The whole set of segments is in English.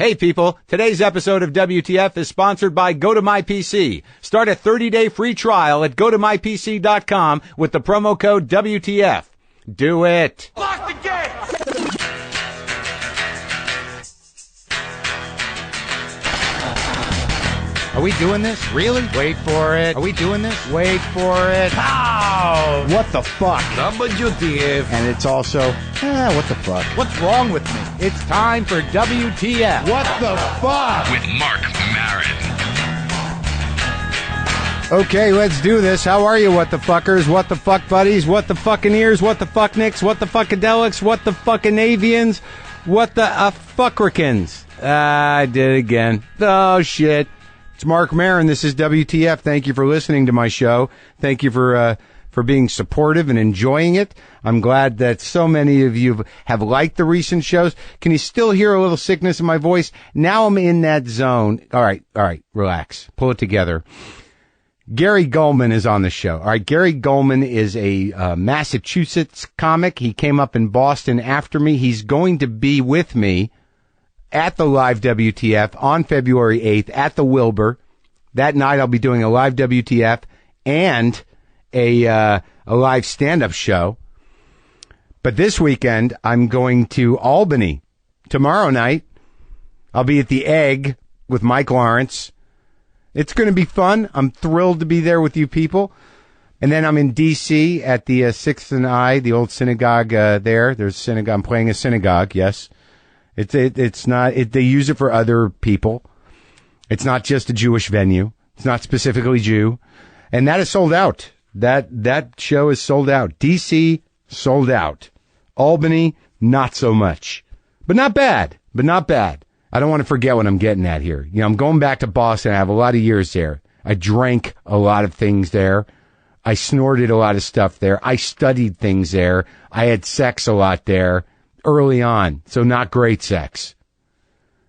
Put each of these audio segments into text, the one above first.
Hey people, today's episode of WTF is sponsored by GoToMyPC. Start a 30-day free trial at GoToMyPC.com with the promo code WTF. Do it! Lock the gate! Are we doing this? Really? Wait for it. Are we doing this? Wait for it. How? What the fuck? WTF. And it's also, what the fuck? What's wrong with me? It's time for WTF. What the fuck? With Marc Maron. Okay, let's do this. How are you, what the fuckers? What the fuck buddies? What the fucking ears? What the fuck nicks? What the fuckadelics? What the fucking avians? What the fuckrikins? I did it again. Oh, shit. It's Marc Maron. This is WTF. Thank you for listening to my show. Thank you for being supportive and enjoying it. I'm glad that so many of you have liked the recent shows. Can you still hear a little sickness in my voice? Now I'm in that zone. All right. Relax. Pull it together. Gary Gulman is on the show. All right. Gary Gulman is a Massachusetts comic. He came up in Boston after me. He's going to be with me at the live WTF on February 8th at the Wilbur. That night I'll be doing a live WTF and a live stand-up show. But this weekend I'm going to Albany. Tomorrow night I'll be at the Egg with Mike Lawrence. It's going to be fun. I'm thrilled to be there with you people. And then I'm in D.C. at the 6th and I, the old synagogue there. There's a synagogue. I'm playing a synagogue, yes. It's not, they use it for other people. It's not just a Jewish venue. It's not specifically Jew. And that is sold out. That show is sold out. DC, sold out. Albany, not so much. But not bad. I don't want to forget what I'm getting at here. You know, I'm going back to Boston. I have a lot of years there. I drank a lot of things there. I snorted a lot of stuff there. I studied things there. I had sex a lot there. Early on, so not great sex.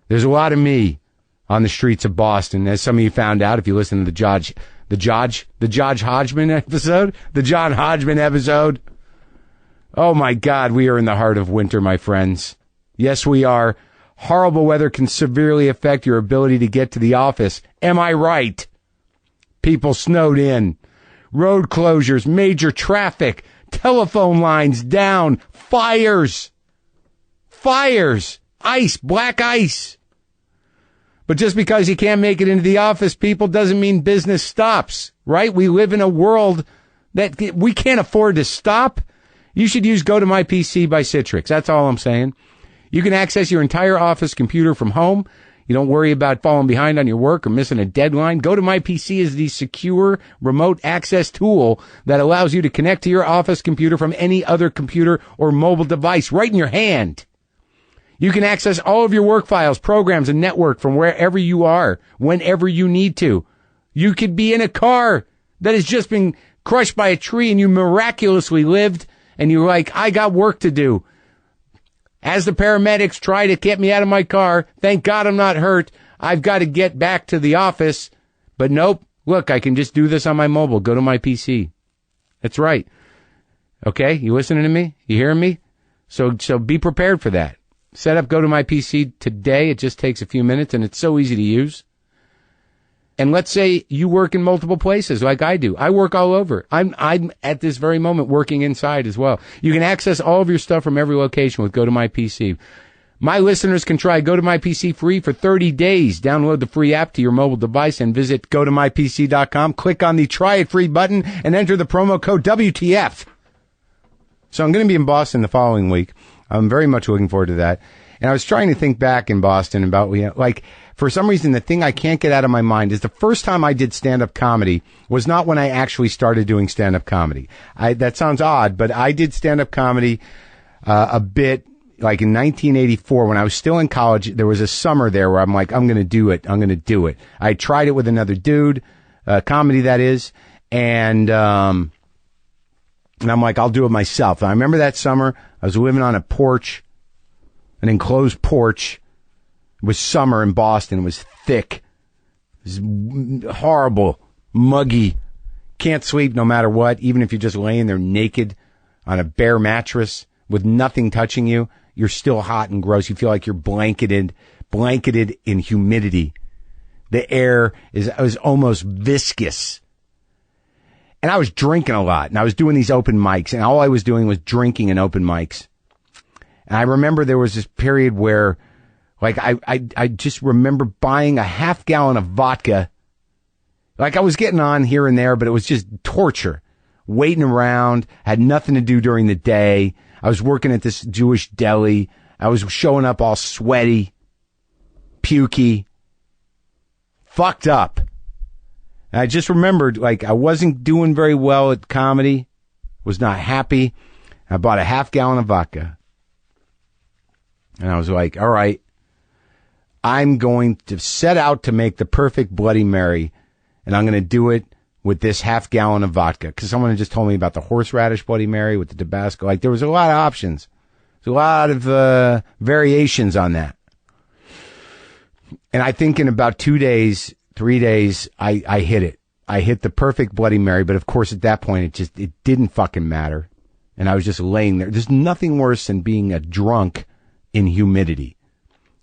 There's a lot of me on the streets of Boston, as some of you found out if you listen to the John Hodgman episode. Oh my God, we are in the heart of winter, my friends. Yes, we are. Horrible weather can severely affect your ability to get to the office. Am I right? People snowed in. Road closures, major traffic, telephone lines down, fires, ice, black ice. But just because you can't make it into the office, people, doesn't mean business stops, right? We live in a world that we can't afford to stop. You should use GoToMyPC by Citrix. That's all I'm saying. You can access your entire office computer from home. You don't worry about falling behind on your work or missing a deadline. GoToMyPC is the secure remote access tool that allows you to connect to your office computer from any other computer or mobile device right in your hand. You can access all of your work files, programs, and network from wherever you are, whenever you need to. You could be in a car that has just been crushed by a tree and you miraculously lived, and you're like, I got work to do. As the paramedics try to get me out of my car, thank God I'm not hurt. I've got to get back to the office. But nope, look, I can just do this on my mobile. Go to my PC. That's right. Okay, you listening to me? You hearing me? So be prepared for that. Set up GoToMyPC today. It just takes a few minutes, and it's so easy to use. And let's say you work in multiple places like I do. I work all over. I'm at this very moment working inside as well. You can access all of your stuff from every location with GoToMyPC. My listeners can try GoToMyPC free for 30 days. Download the free app to your mobile device and visit GoToMyPC.com. Click on the Try It Free button and enter the promo code WTF. So I'm going to be in Boston the following week. I'm very much looking forward to that. And I was trying to think back in Boston about, for some reason, the thing I can't get out of my mind is the first time I did stand-up comedy was not when I actually started doing stand-up comedy. That sounds odd, but I did stand-up comedy a bit, like in 1984 when I was still in college. There was a summer there where I'm like, I'm going to do it. I tried it with another dude, comedy that is, and I'm like, I'll do it myself. And I remember that summer, I was living on a porch, an enclosed porch. It was summer in Boston. It was thick. It was horrible, muggy. Can't sleep no matter what, even if you're just laying there naked on a bare mattress with nothing touching you. You're still hot and gross. You feel like you're blanketed blanketed in humidity. The air was almost viscous. And I was drinking a lot, and I was doing these open mics, and all I was doing was drinking in open mics. And I remember there was this period where, like, I just remember buying a half gallon of vodka. Like, I was getting on here and there, but it was just torture. Waiting around, had nothing to do during the day. I was working at this Jewish deli. I was showing up all sweaty, pukey, fucked up. And I just remembered, like, I wasn't doing very well at comedy, was not happy. I bought a half gallon of vodka. And I was like, all right, I'm going to set out to make the perfect Bloody Mary, and I'm going to do it with this half gallon of vodka. Because someone had just told me about the horseradish Bloody Mary with the Tabasco. Like, there was a lot of options. There's a lot of variations on that. And I think in about 2 days, 3 days, I hit it. I hit the perfect Bloody Mary, but of course at that point it didn't fucking matter. And I was just laying there. There's nothing worse than being a drunk in humidity.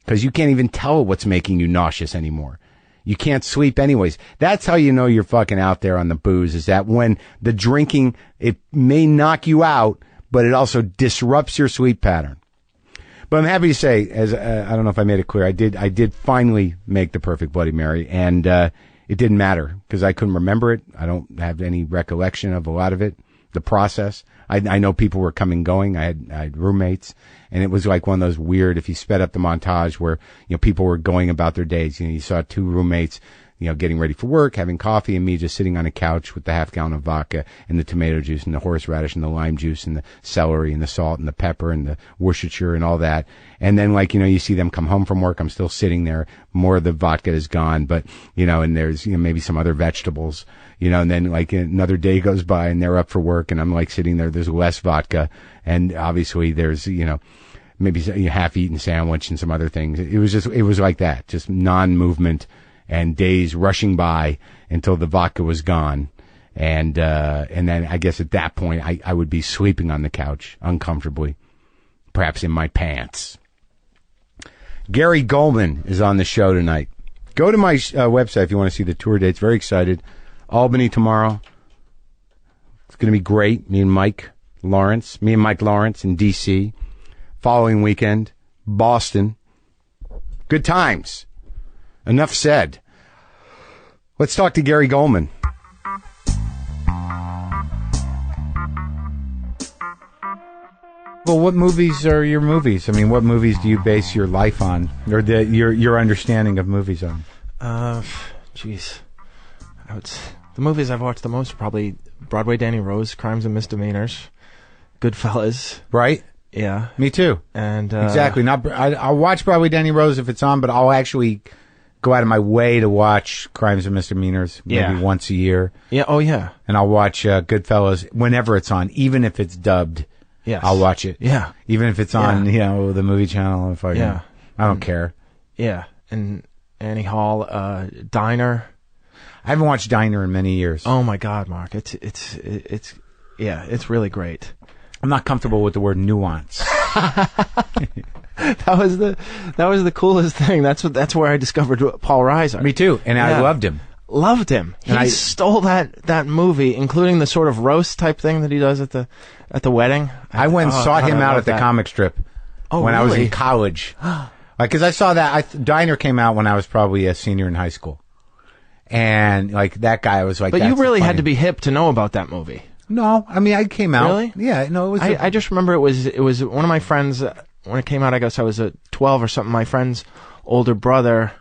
Because you can't even tell what's making you nauseous anymore. You can't sleep anyways. That's how you know you're fucking out there on the booze, is that when the drinking, it may knock you out, but it also disrupts your sleep pattern. But I'm happy to say, as I don't know if I made it clear, I did finally make the perfect Bloody Mary, and it didn't matter because I couldn't remember it. I don't have any recollection of a lot of it, the process. I know people were coming and going. I had roommates, and it was like one of those weird, if you sped up the montage where, you know, people were going about their days. You know, you saw two roommates, you know, getting ready for work, having coffee, and me just sitting on a couch with the half gallon of vodka and the tomato juice and the horseradish and the lime juice and the celery and the salt and the pepper and the Worcestershire and all that. And then, like, you know, you see them come home from work. I'm still sitting there. More of the vodka is gone, but, you know, and there's, you know, maybe some other vegetables, you know, and then like another day goes by and they're up for work and I'm like sitting there. There's less vodka. And obviously there's, you know, maybe a half-eaten sandwich and some other things. It was like that, just non-movement. And days rushing by until the vodka was gone. And then I guess at that point, I would be sleeping on the couch uncomfortably, perhaps in my pants. Gary Gulman is on the show tonight. Go to my website if you want to see the tour dates. Very excited. Albany tomorrow. It's going to be great. Me and Mike Lawrence in D.C. Following weekend, Boston. Good times. Enough said. Let's talk to Gary Gulman. Well, what movies are your movies? I mean, what movies do you base your life on, or your understanding of movies on? Jeez. The movies I've watched the most are probably Broadway Danny Rose, Crimes and Misdemeanors, Goodfellas. Right? Yeah. Me too. And exactly. I'll watch Broadway Danny Rose if it's on, but I'll actually go out of my way to watch Crimes and Misdemeanors maybe once a year. Yeah. Oh, yeah. And I'll watch Goodfellas whenever it's on, even if it's dubbed. Yes. I'll watch it. Yeah. Even if it's on, you know, the movie channel. I don't care. Yeah. And Annie Hall, Diner. I haven't watched Diner in many years. Oh my God, Mark. It's really great. I'm not comfortable with the word nuance. That was the coolest thing. That's where I discovered Paul Reiser. Me too. And I loved him. Loved him. He stole that movie, including the sort of roast type thing that he does at the wedding. I went and sought him out at the comic strip when I was in college. Because I saw that Diner came out when I was probably a senior in high school, and like that guy was like. But you really had to be hip to know about that movie. No, I mean I came out. Really? Yeah. No, it was. I just remember it was one of my friends when it came out. I guess I was 12 or something. My friend's older brother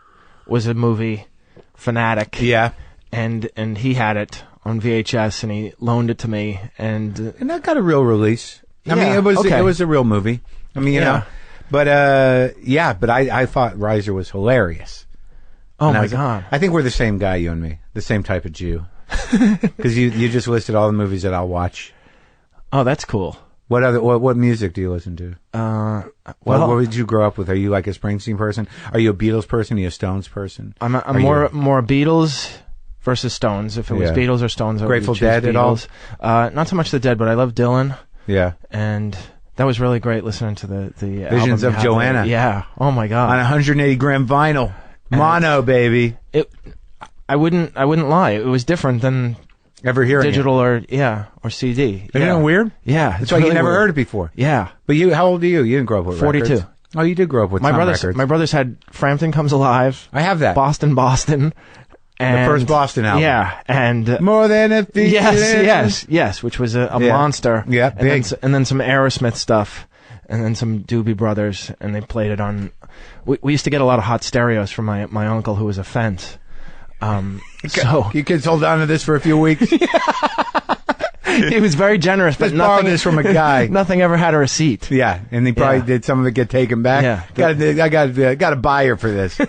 was a movie fanatic. Yeah. And he had it on VHS and he loaned it to me and that got a real release. I mean it was a real movie. I mean you know, but I thought Reiser was hilarious. Oh my God! I think we're the same guy, you and me, the same type of Jew. Because you just listed all the movies that I'll watch. Oh, that's cool. What music do you listen to? What did you grow up with? Are you like a Springsteen person? Are you a Beatles person? Are you a Stones person? I'm more Beatles versus Stones. If it was Beatles or Stones, I would Grateful choose Dead Beatles. at all? Not so much the Dead, but I love Dylan. Yeah. And That was really great listening to the Visions album of Joanna. Yeah. Oh my God. On 180 gram vinyl. Mono, baby. I wouldn't lie. It was different than Ever hearing digital or CD. Isn't it weird? Yeah. That's why you never heard it before. Yeah. But how old are you? You didn't grow up with 42. records. Oh, you did grow up with some records. My brothers had Frampton Comes Alive. I have that. Boston. And, the first Boston album. Yeah. And More Than a Feeling. Yes, which was a monster. Yeah, big. And then some Aerosmith stuff. And then some Doobie Brothers. And they played it on... We used to get a lot of hot stereos from my uncle who was a fence. So you kids hold on to this for a few weeks. He was very generous, but Just borrowed this from a guy. Nothing ever had a receipt. Yeah, and he probably did some of it get taken back. Yeah, I got a buyer for this.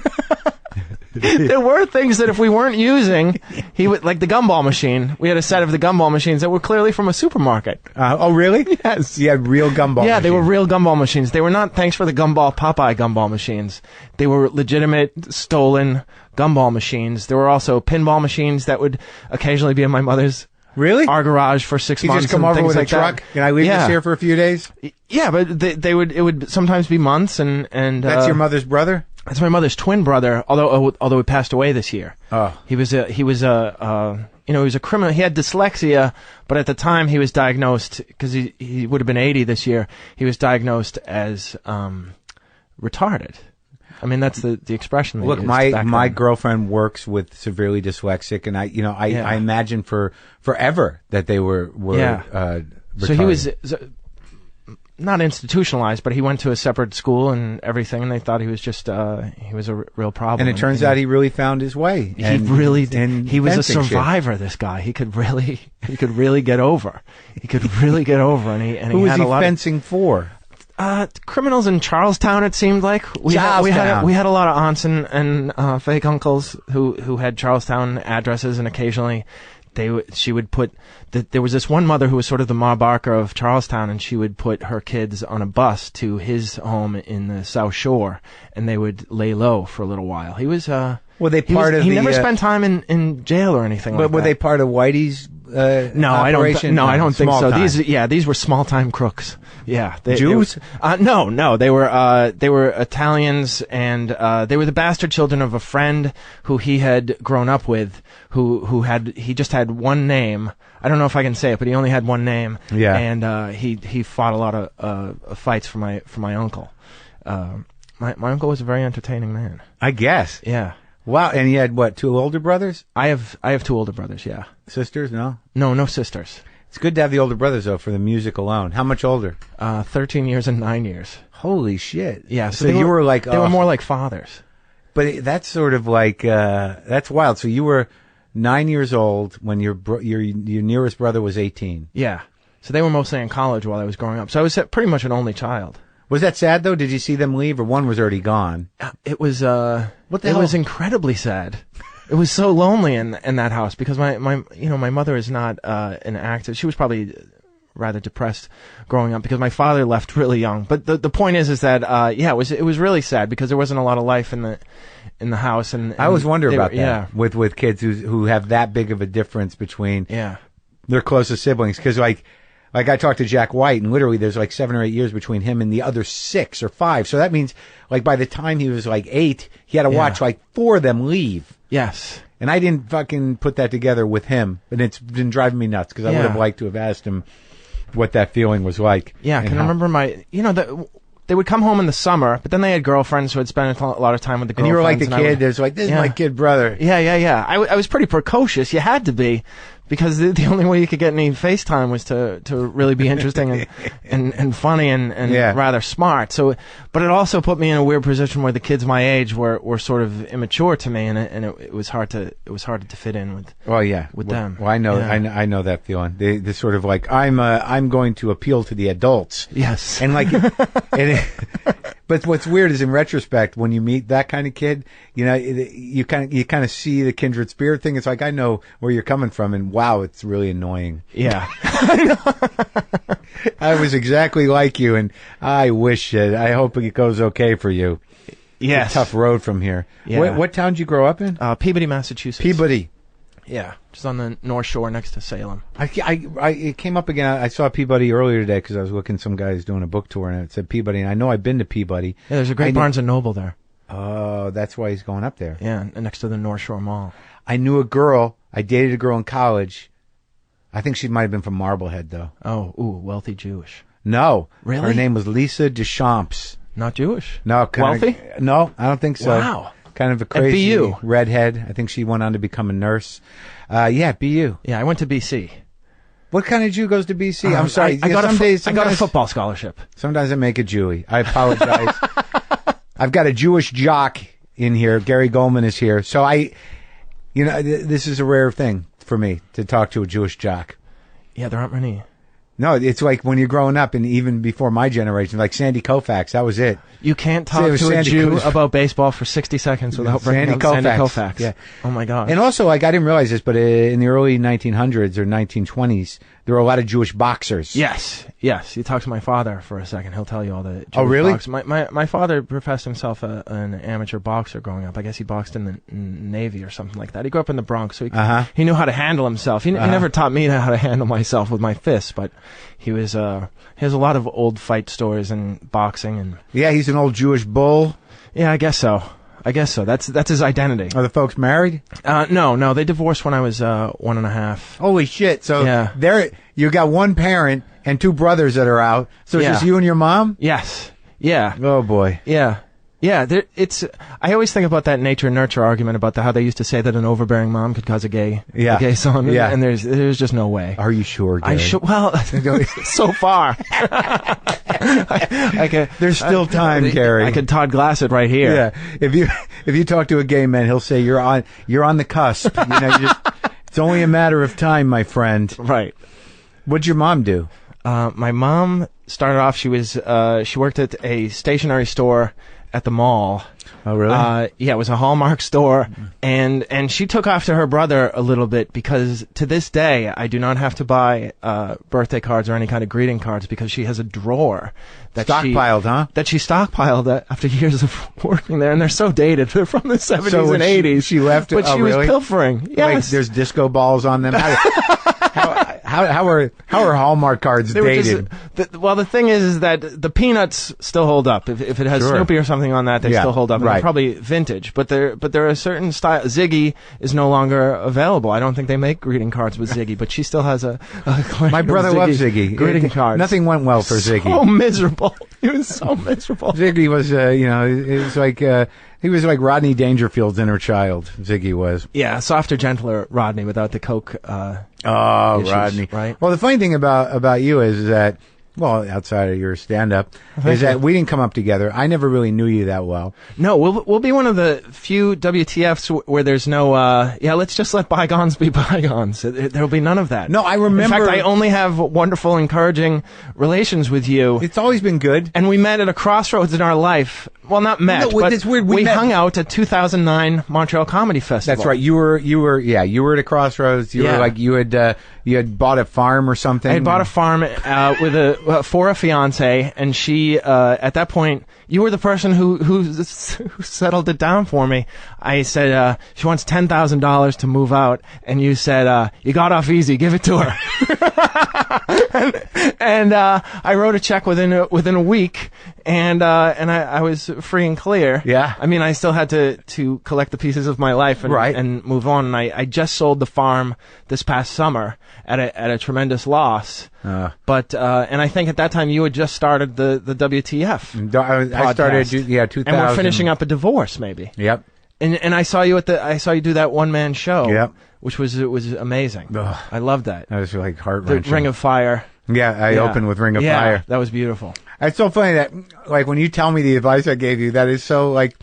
There were things that if we weren't using, he would, like the gumball machine. We had a set of the gumball machines that were clearly from a supermarket. Oh, really? Yes. You had real gumball Yeah, machines. they were real gumball machines. They were not thanks for the gumball Popeye gumball machines. They were legitimate stolen gumball machines. There were also pinball machines that would occasionally be in my mother's our garage for 6 You months. just come and over things with like a truck? that. Can I leave this here for a few days? Yeah, but it would sometimes be months and That's your mother's brother? That's my mother's twin brother, although he passed away this year. Oh. He was a criminal. He had dyslexia, but at the time he was diagnosed, because he would have been 80 this year, he was diagnosed as retarded. I mean, that's the expression. Look, my girlfriend works with severely dyslexic, and I imagine forever that they were retarded. So he was not institutionalized, but he went to a separate school and everything, and they thought he was just he was a real problem. And it turns out he really found his way. He really did. He was a survivor. This guy, he could really get over. He could really get over, and who was he fencing for? Criminals in Charlestown. It seemed like we had a lot of aunts and fake uncles who had Charlestown addresses, and occasionally she would put there was this one mother who was sort of the Ma Barker of Charlestown, and she would put her kids on a bus to his home in the South Shore, and they would lay low for a little while. He was he never spent time in jail or anything like that. But were they part of Whitey's operation? I don't think so. Time. These were small time crooks. Yeah, Jews? No, they were Italians, and they were the bastard children of a friend who he had grown up with, he just had one name. I don't know if I can say it, but he only had one name. Yeah, and he fought a lot of fights for my uncle. My uncle was a very entertaining man, I guess. Yeah. Wow, and he had what? 2 older brothers? I have 2 older brothers. Yeah. Sisters? No. No sisters. It's good to have the older brothers though for the music alone. How much older? 13 years and 9 years. Holy shit! Yeah. So you were like they were more like fathers. But that's sort of like that's wild. So you were 9 years old when your nearest brother was 18. Yeah. So they were mostly in college while I was growing up. So I was pretty much an only child. Was that sad though? Did you see them leave, or one was already gone? It was. What the hell? It was incredibly sad. It was so lonely in that house because my mother is not an active. She was probably rather depressed growing up because my father left really young. But the point is that it was really sad because there wasn't a lot of life in the house. And I always wonder about that. Yeah. With kids who have that big of a difference between their closest siblings, because like I talked to Jack White, and literally there's like 7 or 8 years between him and the other 6 or 5. So that means like by the time he was like 8, he had to watch like 4 of them leave. Yes. And I didn't fucking put that together with him, and it's been driving me nuts because I would have liked to have asked him what that feeling was like. Yeah, I can remember they would come home in the summer, but then they had girlfriends who had spent a lot of time with the girlfriends. And you were like the kid. There's like, this is my kid brother. Yeah. I was pretty precocious. You had to be. Because the only way you could get any FaceTime was to really be interesting and funny and rather smart. So, but it also put me in a weird position where the kids my age were sort of immature to me, and it was hard to fit in with. Well, yeah, with them. Well, I know that feeling. They sort of like I'm going to appeal to the adults. Yes, and like, but what's weird is in retrospect when you meet that kind of kid, you kind of see the kindred spirit thing. It's like I know where you're coming from, and wow, it's really annoying. Yeah. I was exactly like you, and I wish it. I hope it goes okay for you. Yes. It's a tough road from here. Yeah. What town did you grow up in? Peabody, Massachusetts. Peabody. Yeah, just on the North Shore next to Salem. It came up again. I saw Peabody earlier today because I was looking some guys doing a book tour, and it said Peabody. And I know I've been to Peabody. Yeah, there's a great Barnes and Noble there. Oh, that's why he's going up there. Yeah, next to the North Shore Mall. I knew a girl. I dated a girl in college. I think she might have been from Marblehead, though. Oh, wealthy Jewish. No. Really? Her name was Lisa Deschamps. Not Jewish? No. Wealthy? No, I don't think so. Wow. Kind of a crazy At BU. redhead. I think she went on to become a nurse. Yeah, BU. Yeah, I went to BC. What kind of Jew goes to BC? I'm sorry. I got a football scholarship. Sometimes I make a Jewy. I apologize. I've got a Jewish jock in here. Gary Gulman is here. So this is a rare thing for me to talk to a Jewish jock. Yeah, there aren't many. No, it's like when you're growing up, and even before my generation, like Sandy Koufax, that was it. You can't talk to a Jew about baseball for 60 seconds without bringing up Sandy Koufax. Yeah. Oh my God. And also, I didn't realize this, but in the early 1900s or 1920s, there were a lot of Jewish boxers. Yes. You talk to my father for a second. He'll tell you all the Jewish really? boxers. My father professed himself an amateur boxer growing up. I guess he boxed in the Navy or something like that. He grew up in the Bronx, so he knew how to handle himself. He never taught me how to handle myself with my fists, but he has a lot of old fight stories and boxing. And yeah, he's an old Jewish bull. Yeah, I guess so. That's his identity. Are the folks married? No. They divorced when I was 1.5. Holy shit! So yeah. You got one parent and two brothers that are out. So it's just you and your mom? Yes. Yeah. Oh boy. Yeah. Yeah. I always think about that nature-nurture argument about how they used to say that an overbearing mom could cause a gay son. Yeah. And there's just no way. Are you sure, Gary? Well, so far. There's still time, Gary. I could Todd Glass it right here. Yeah. If you talk to a gay man, he'll say you're on the cusp. It's only a matter of time, my friend. Right. What'd your mom do? My mom started off. She worked at a stationery store at the mall. Oh, really? Yeah, it was a Hallmark store, and she took off to her brother a little bit because to this day I do not have to buy birthday cards or any kind of greeting cards because she has a drawer that she stockpiled after years of working there, and they're so dated. They're from the 70s and 80s. She left, but she was pilfering. Yes. Like there's disco balls on them. How are Hallmark cards dated? The thing is that the peanuts still hold up. If it has Snoopy or something on that, they still hold up. And they're probably vintage, but there are a certain style. Ziggy is no longer available. I don't think they make greeting cards with Ziggy, but she still has a my brother loves Ziggy. Greeting cards. Nothing went well for Ziggy. So miserable. He was so miserable. Ziggy was, it was like he was like Rodney Dangerfield's inner child. Ziggy was. Yeah, softer, gentler Rodney without the coke. Issues, Rodney. Right. Well, the funny thing about you is that, well, outside of your stand-up, is that we didn't come up together. I never really knew you that well. No, we'll be one of the few WTFs where there's no, let's just let bygones be bygones. There'll be none of that. No, I remember. In fact, I only have wonderful, encouraging relations with you. It's always been good. And we met at a crossroads in our life. Well, not met, but it's weird. We hung out at 2009 Montreal Comedy Festival. That's right. You were at a crossroads. You were like, you had bought a farm or something. I had bought a farm for a fiance, and she at that point, you were the person who settled it down for me. I said she wants $10,000 to move out, and you said you got off easy, give it to her. and I wrote a check within a week, and I was free and clear. Yeah. I mean, I still had to collect the pieces of my life and move on. And I just sold the farm this past summer at a tremendous loss. But and I think at that time you had just started the WTF. I started 2000. And we're finishing up a divorce, maybe. Yep. And I saw you do that one man show. Yep. Which was amazing. Ugh. I loved that. That was like heart-wrenching. The Ring of Fire. Yeah, I opened with Ring of Fire. That was beautiful. It's so funny that, like, when you tell me the advice I gave you, that is so, like,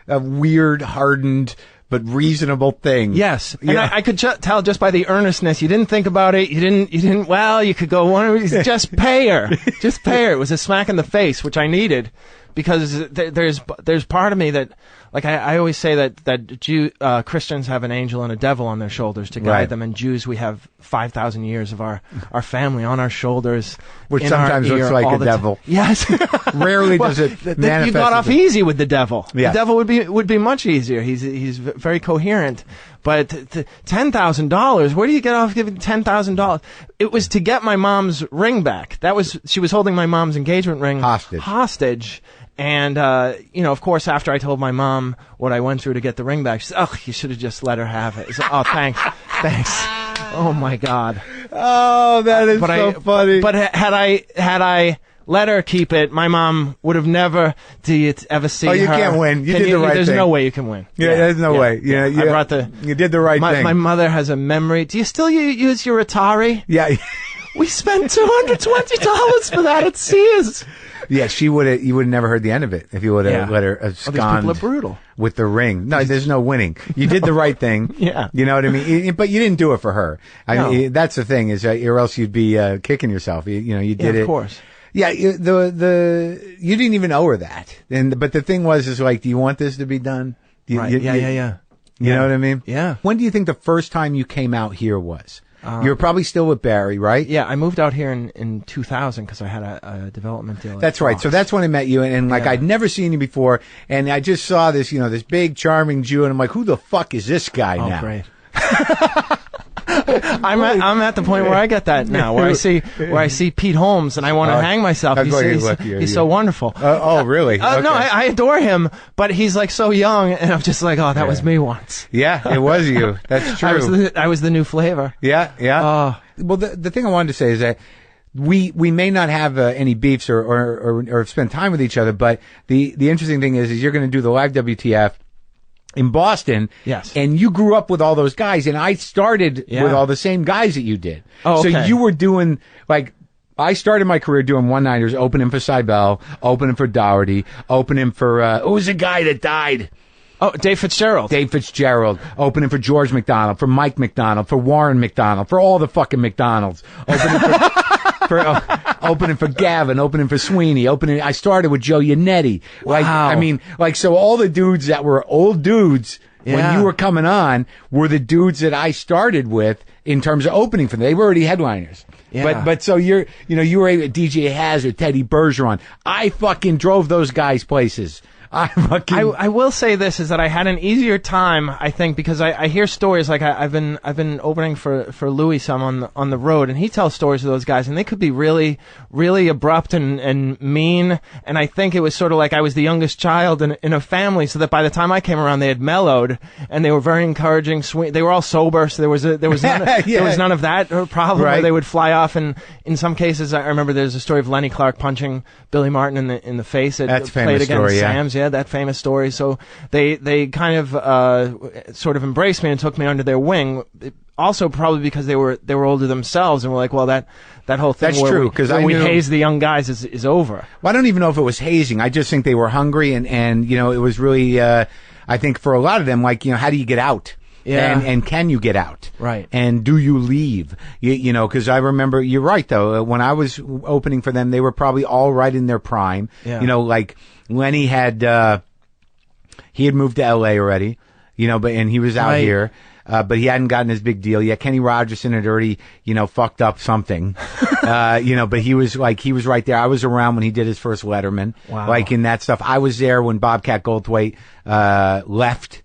a weird, hardened, but reasonable thing. Yes. And I could tell just by the earnestness. You didn't think about it. You didn't, well, you could go one of these, just pay her. Just pay her. It was a smack in the face, which I needed. Because there's part of me that, like I always say that Christians have an angel and a devil on their shoulders to guide them, and Jews, we have 5,000 years of our family on our shoulders, which sometimes looks like a devil. Yes, rarely does it manifest. You got off easy with the devil. Yeah. The devil would be much easier. He's very coherent. But $10,000, where do you get off giving $10,000? It was to get my mom's ring back. She was holding my mom's engagement ring hostage. And, of course, after I told my mom what I went through to get the ring back, she said, "Oh, you should have just let her have it." Oh, thanks. Oh my God. Oh, that is funny. But had I let her keep it, my mom would have never. Do you ever see her? Oh, you can't win. You did the right thing. There's no way you can win. Yeah, there's no way. Yeah. You did the right thing. My mother has a memory. Do you still use your Atari? Yeah. We spent $220 for that at Sears. Yeah, you would have never heard the end of it if you would have let her abscond these people are brutal. With the ring. No, there's no winning. You did the right thing. Yeah. You know what I mean? But you didn't do it for her. I mean, that's the thing or else you'd be kicking yourself. You did it. Of course. Yeah, you didn't even owe her that. But the thing is like, do you want this to be done? Right. Yeah. You know what I mean? Yeah. When do you think the first time you came out here was? You were probably still with Barry, right? Yeah, I moved out here in 2000 because I had a development deal. That's right. So that's when I met you, and I'd never seen you before, and I just saw this, this big, charming Jew, and I'm like, who the fuck is this guy now? Oh, great. I'm at the point where I get that now, where I see Pete Holmes and I want to hang myself. He's so wonderful. Oh, really? Okay. No, I adore him, but he's like so young, and I'm just like, oh, that was me once. Yeah, it was you. That's true. I was the new flavor. Yeah. Well, the thing I wanted to say is that we may not have any beefs or spend time with each other, but the interesting thing is you're going to do the live WTF in Boston. Yes. And you grew up with all those guys, and I started with all the same guys that you did. Oh, okay. So you were doing, I started my career doing one-nighters, opening for Seibel, opening for Dougherty, opening for, who was the guy that died? Oh, Dave Fitzgerald. Opening for George McDonald, for Mike McDonald, for Warren McDonald, for all the fucking McDonalds. Opening for Gavin, opening for Sweeney, I started with Joe Yannetti. Wow. So all the dudes that were old dudes when you were coming on were the dudes that I started with in terms of opening for them. They were already headliners. Yeah. But so you were a DJ Hazard, Teddy Bergeron. I fucking drove those guys places. I will say this is that I had an easier time, I think, because I hear stories like I've been opening for Louis some on the road, and he tells stories of those guys, and they could be really, really abrupt and mean. And I think it was sort of like I was the youngest child in a family, so that by the time I came around, they had mellowed, and they were very encouraging. Sweet. They were all sober, so there was none of that problem where they would fly off. And in some cases, I remember there's a story of Lenny Clark punching Billy Martin in the face. That's played famous against story, Sam's. Yeah, that famous story. So they kind of sort of embraced me and took me under their wing. Also, probably because they were older themselves and were like, well, that whole thing. That's true, because we haze the young guys is over. Well, I don't even know if it was hazing. I just think they were hungry, and it was really. I think for a lot of them, how do you get out? Yeah. And can you get out? Right. And do you leave? Because I remember, you're right, though. When I was opening for them, they were probably all right in their prime. Yeah. Lenny had moved to L.A. already, and he was out here. But he hadn't gotten his big deal yet. Kenny Rogerson had already, fucked up something, but he was right there. I was around when he did his first Letterman, wow. In that stuff. I was there when Bobcat Goldthwait, left,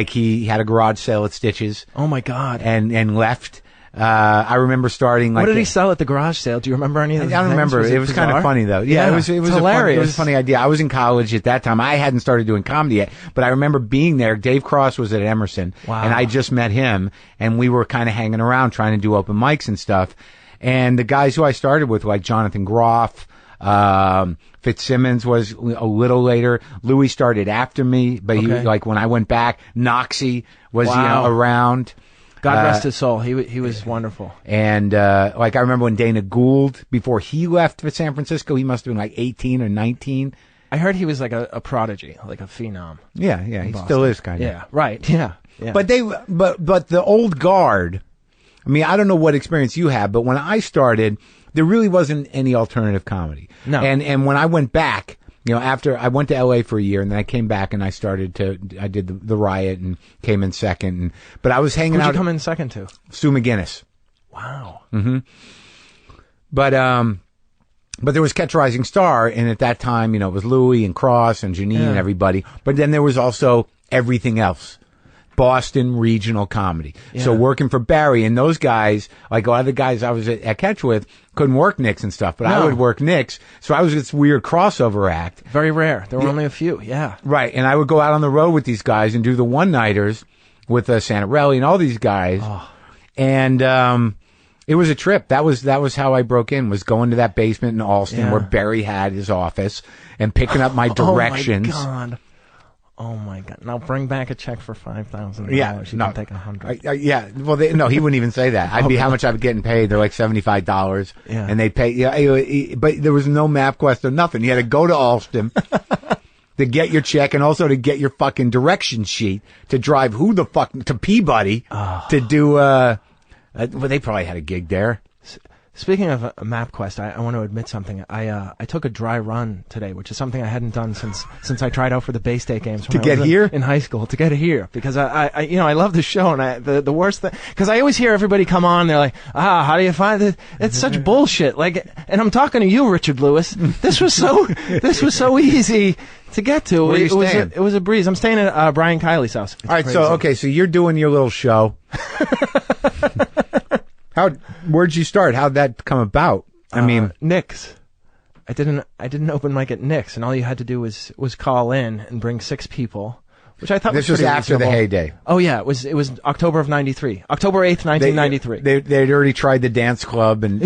he had a garage sale at Stitches. Oh my God. And left. I remember starting what did he sell at the garage sale? Do you remember any of those? I don't remember. It was kind of funny though. Yeah, it was hilarious. It was a funny idea. I was in college at that time. I hadn't started doing comedy yet, but I remember being there. Dave Cross was at Emerson, wow. and I just met him, and we were kind of hanging around trying to do open mics and stuff. And the guys who I started with, like Jonathan Groff, Fitzsimmons was a little later. Louis started after me, but he when I went back, Noxie was around. God rest his soul. He was wonderful. And I remember when Dana Gould, before he left for San Francisco, he must have been 18 or 19. I heard he was like a prodigy, like a phenom. Yeah, he still is kind of. Yeah, right. Yeah. But but the old guard. I mean, I don't know what experience you have, but when I started, there really wasn't any alternative comedy. No. And when I went back, after I went to LA for a year and then I came back and I did the Riot and came in second. But I was hanging out. Who'd you come in second to? Sue McGinnis. Wow. Mm-hmm. But there was Catch a Rising Star, and at that time, it was Louis and Cross and Janine and everybody. But then there was also everything else. Boston regional comedy. Yeah. So working for Barry and those guys, like a lot of the guys I was at Catch with, couldn't work Knicks and stuff, but I would work Knicks. So I was this weird crossover act. Very rare. There were only a few. Yeah. Right. And I would go out on the road with these guys and do the one-nighters with Santarelli and all these guys. Oh. And it was a trip. That was how I broke in, was going to that basement in Alston where Barry had his office and picking up my directions. Oh, my God. Oh my God! Now bring back a check for $5,000. Yeah, you can take 100. Yeah, well, no, he wouldn't even say that. I'd be how much I was getting paid. They're like $75. Yeah, and they pay. Yeah, but there was no MapQuest or nothing. You had to go to Alston to get your check, and also to get your fucking direction sheet to drive to Peabody to do. Well, they probably had a gig there. Speaking of MapQuest, I want to admit something. I took a dry run today, which is something I hadn't done since I tried out for the Bay State games to get here in high school. To get here, because I love the show, and the worst thing, because I always hear everybody come on, they're like, how do you find it? It's such bullshit. Like, and I'm talking to you, Richard Lewis. This was so easy to get to. Where are you staying? It was a breeze. I'm staying at Brian Kiley's house. It's all right, crazy. so you're doing your little show. Where'd you start? How'd that come about? I mean, Nick's. I didn't open mic at Nick's, and all you had to do was call in and bring 6 people, which I thought this was was after reasonable. the heyday. Oh yeah, it was October of '93, October 8th, 1993. They'd already tried the dance club and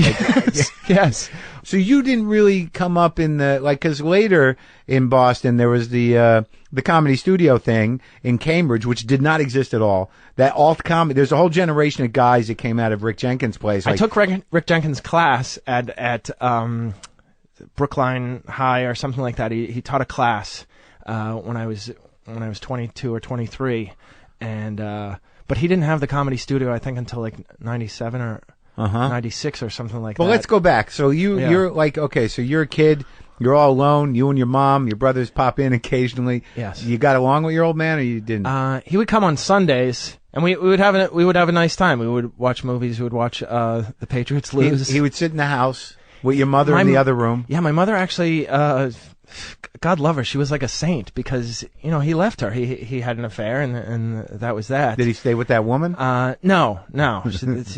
yes. So you didn't really come up in because later in Boston there was the Comedy Studio thing in Cambridge, which did not exist at all. That alt comedy, there's a whole generation of guys that came out of Rick Jenkins' place. I took Rick Jenkins' class at Brookline High or something like that. He taught a class when I was 22 or 23, and but he didn't have the Comedy Studio, I think, until like 97 or 96 or something like that. Well, let's go back. So you're like, okay, so you're a kid. You're all alone. You and your mom, your brothers pop in occasionally. Yes. You got along with your old man, or you didn't? He would come on Sundays, and we would have a nice time. We would watch movies. We would watch the Patriots lose. He would sit in the house with your mother in the other room. Yeah, my mother actually. God love her. She was like a saint because he left her. He had an affair, and that was that. Did he stay with that woman? No.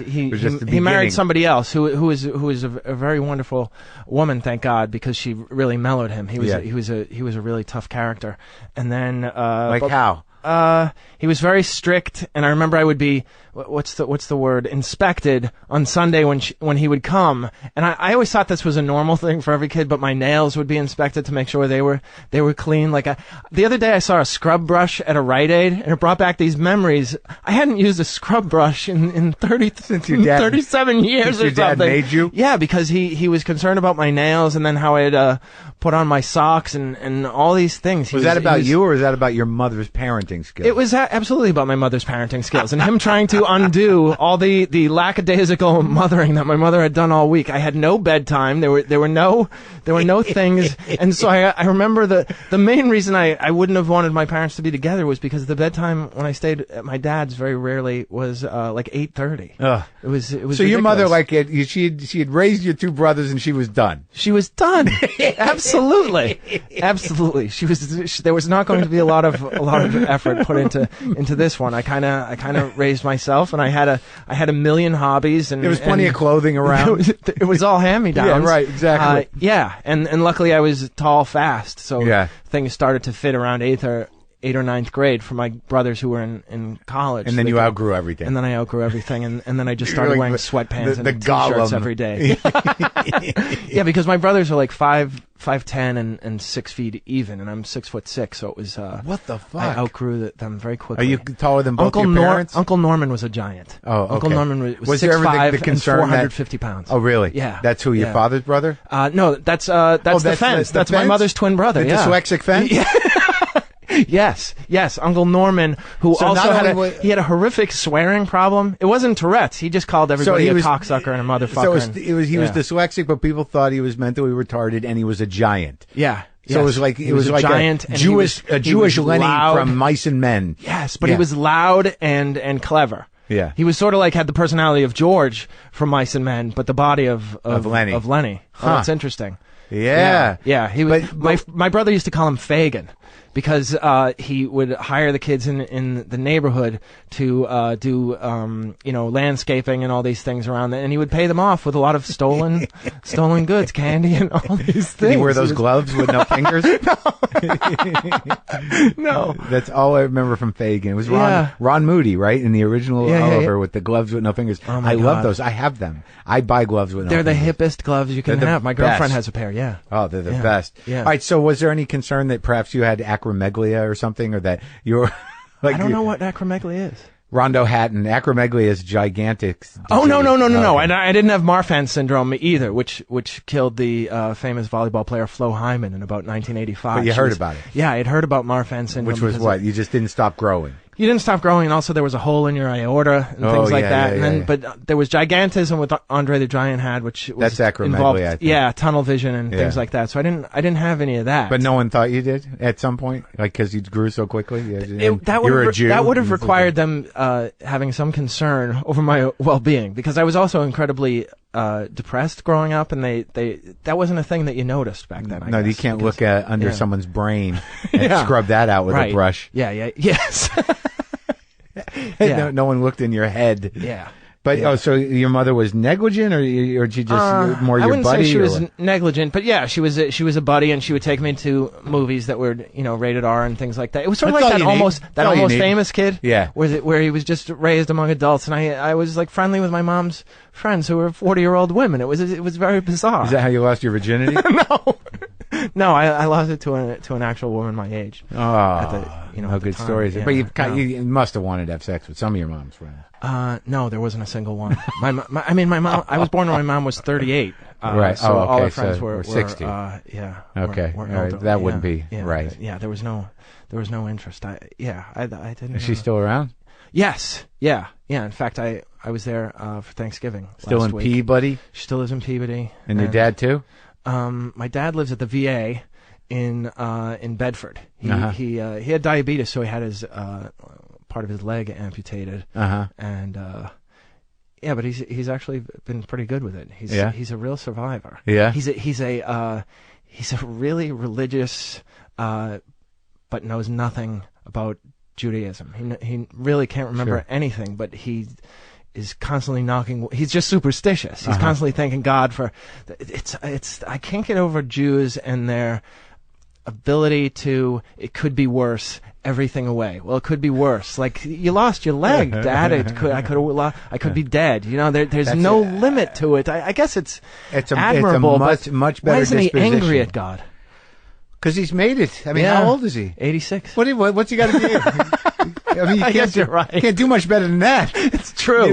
He married somebody else who was a very wonderful woman, thank God, because she really mellowed him. He was a really tough character. And then how? He was very strict, and I remember I would be what's the word, inspected on Sunday when he would come, and I always thought this was a normal thing for every kid, but my nails would be inspected to make sure they were clean. Like the other day I saw a scrub brush at a Rite Aid, and it brought back these memories. I hadn't used a scrub brush in 37 years or something. Your dad made you? Yeah, because he was concerned about my nails, and then how I'd put on my socks and all these things. Was that about you, or was that about your mother's parenting skills? It was absolutely about my mother's parenting skills and him trying to undo all the lackadaisical mothering that my mother had done all week. I had no bedtime. There were no things, and so I remember the main reason I wouldn't have wanted my parents to be together was because the bedtime when I stayed at my dad's very rarely was like 8:30. It was. So ridiculous. Your mother, like she had raised your 2 brothers and she was done. She was done. Absolutely. There was not going to be a lot of effort put into this one. I kind of raised myself, and I had a million hobbies, and there was plenty of clothing around. It was all hand-me-downs. Yeah, right, exactly. And luckily I was tall fast, so things started to fit around 8th or 9th grade for my brothers who were in college. And then you outgrew everything. And then I outgrew everything, and then I just started wearing sweatpants and t-shirts every day. Yeah, because my brothers are like 5'10" and 6 feet even, and I'm 6'6", so it was. What the fuck? I outgrew them very quickly. Are you taller than both your parents? Uncle Norman was a giant. Oh, okay. Uncle Norman was 6'5" and 450 pounds. Oh, really? Yeah. That's who, your father's brother? No, that's the fence. That's my mother's twin brother. The dyslexic fence? Yeah. Yes, Uncle Norman, who also had a horrific swearing problem. It wasn't Tourette's. He just called everybody a cocksucker and a motherfucker. So he was dyslexic, but people thought he was mentally retarded, and he was a giant. Yeah. So it was like a giant, a Jewish Lenny from Mice and Men. Yes, but he was loud and clever. Yeah. He was sort of like had the personality of George from Mice and Men, but the body of Lenny. Huh. Oh, that's interesting. Yeah. Yeah. He was, my brother used to call him Fagin because he would hire the kids in the neighborhood to do landscaping and all these things around there, and he would pay them off with a lot of stolen goods, candy, and all these things. Did he wear those gloves with no fingers? No. That's all I remember from Fagin. It was Ron Moody, right? In the original Oliver with the gloves with no fingers. Oh my I God. love those. I have them. I buy gloves with no They're fingers. the hippest gloves you can have. My girlfriend has a pair, yeah. Oh, they're the best. Yeah. All right, so was there any concern that perhaps you had acromegalia or something, or that you were like... I don't know what acromegaly is. Rondo Hatton, acromegalia is gigantic. Oh, no. Okay. And I didn't have Marfan syndrome either, which killed the famous volleyball player Flo Hyman in about 1985. But you heard about it. Yeah, I had heard about Marfan syndrome. Which was what? You just didn't stop growing. You didn't stop growing, and also there was a hole in your aorta and things like that. But there was gigantism, with Andre the Giant had, which was that's acromegaly, involved, I think. yeah, tunnel vision and things like that. So I didn't have any of that. But no one thought you did at some point, like because you grew so quickly. That would have required them having some concern over my well-being, because I was also incredibly depressed growing up, and that wasn't a thing that you noticed back then. I guess, you can't look at under someone's brain and scrub that out with a brush. Yes. No one looked in your head. Yeah. But so your mother was negligent, or she just more your buddy? I wouldn't say she was negligent, but yeah, she was a buddy, and she would take me to movies that were rated R and things like that. It was sort of like that almost famous kid, where he was just raised among adults, and I was like friendly with my mom's friends who were 40-year-old women. It was very bizarre. Is that how you lost your virginity? No, I lost it to an actual woman my age. Oh, good stories. Yeah, but you must have wanted to have sex with some of your mom's friends. No, there wasn't a single one. My mom. I was born when my mom was 38. Right. So all her friends were 60. Okay. Were elderly, that wouldn't be right. Yeah. There was no interest. I didn't. Is she still around? Yes. Yeah. In fact, I was there for Thanksgiving. Still last in week. Peabody? She still lives in Peabody. And your dad too? My dad lives at the VA in Bedford. He had diabetes, so he had his part of his leg amputated. And but he's actually been pretty good with it. He's a real survivor. Yeah. He's a really religious but knows nothing about Judaism. He really can't remember anything, but he is constantly knocking. He's just superstitious. He's constantly thanking God for. It's. I can't get over Jews and their ability to. It could be worse. Everything away. Well, it could be worse. Like, you lost your leg, Dad. I could be dead. There's no limit to it. I guess it's admirable. It's a much better. Why isn't he disposition. angry at God? Because he's made it. I mean, how old is he? 86. What's he got to do? I mean, I guess you're right. You can't do much better than that. It's true.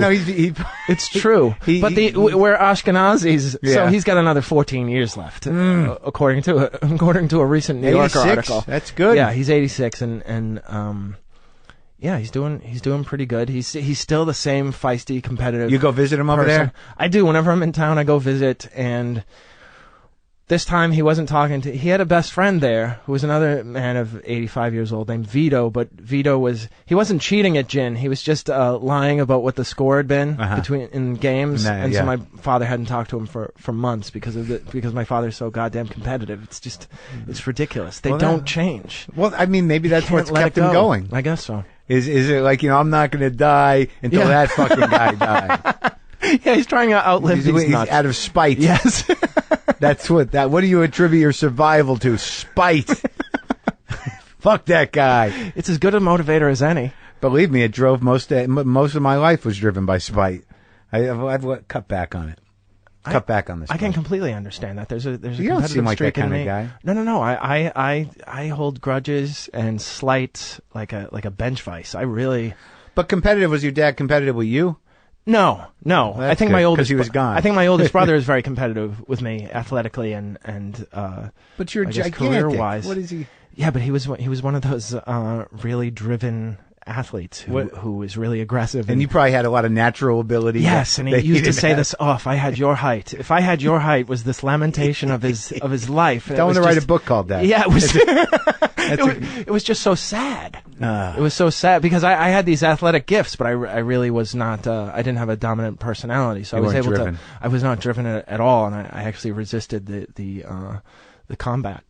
It's true. But we're Ashkenazis, so he's got another 14 years left, according to a recent New Yorker article. That's good. Yeah, he's 86, and he's doing pretty good. He's still the same feisty, competitive. You go visit him over there? I do. Whenever I'm in town, I go visit, and this time he wasn't talking to. He had a best friend there who was another man of 85 years old named Vito. But Vito wasn't cheating at gin. He was just lying about what the score had been in games. So my father hadn't talked to him for months because my father's so goddamn competitive. It's ridiculous. They don't change. Well, I mean, maybe that's what's kept him going. I guess so. Is it like, I'm not going to die until that fucking guy dies? Yeah, he's trying to outlive these nuts. Out of spite. Yes. What do you attribute your survival to? Spite. Fuck that guy. It's as good a motivator as any. Believe me, it drove most of my life was driven by spite. I've cut back on it. Cut back on this. I can completely understand that. There's a you competitive don't seem like that streak in kind me. of guy. No. I hold grudges and slight like a bench vice. I really. But competitive, was your dad competitive with you? No. I think my oldest. Because he was gone. I think my oldest brother is very competitive with me athletically and. But you're gigantic. Career-wise. What is he? Yeah, but he was one of those really driven athletes who was really aggressive. And you probably had a lot of natural ability. Yes, and he used to say this, if I had your height. If I had your height was this lamentation of his life. Don't want to write a book called that. Yeah, it was it was just so sad. It was so sad because I had these athletic gifts, but I really was not, I didn't have a dominant personality, so I was not driven at all, and I actually resisted the combat.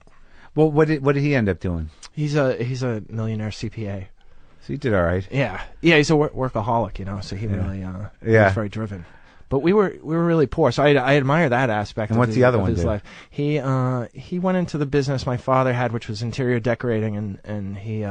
Well, what did he end up doing? He's a millionaire CPA. So he did all right. Yeah. He's a workaholic, so he really he was very driven. But we were really poor, so I admire that aspect. And what's the other one of his life. He went into the business my father had, which was interior decorating, and he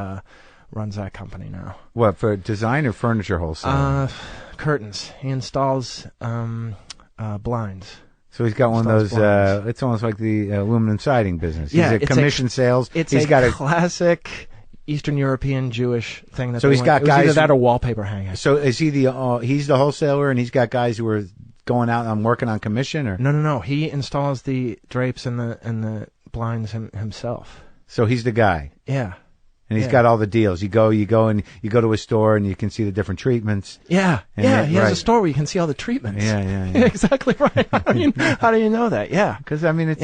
runs that company now. What, for design or furniture wholesale? Curtains. He installs blinds. So he's got one of those, it's almost like the aluminum siding business. He's a commission sales. He's got a classic Eastern European Jewish thing. So he's got guys. Either that or wallpaper hanging. So is he he's the wholesaler and he's got guys who are going out and working on commission, or? No. He installs the drapes and the blinds himself. So he's the guy. Yeah. And he's got all the deals. You go to a store and you can see the different treatments. Yeah. He has a store where you can see all the treatments. Yeah. Exactly right. How do you know that? Yeah. Because, it's,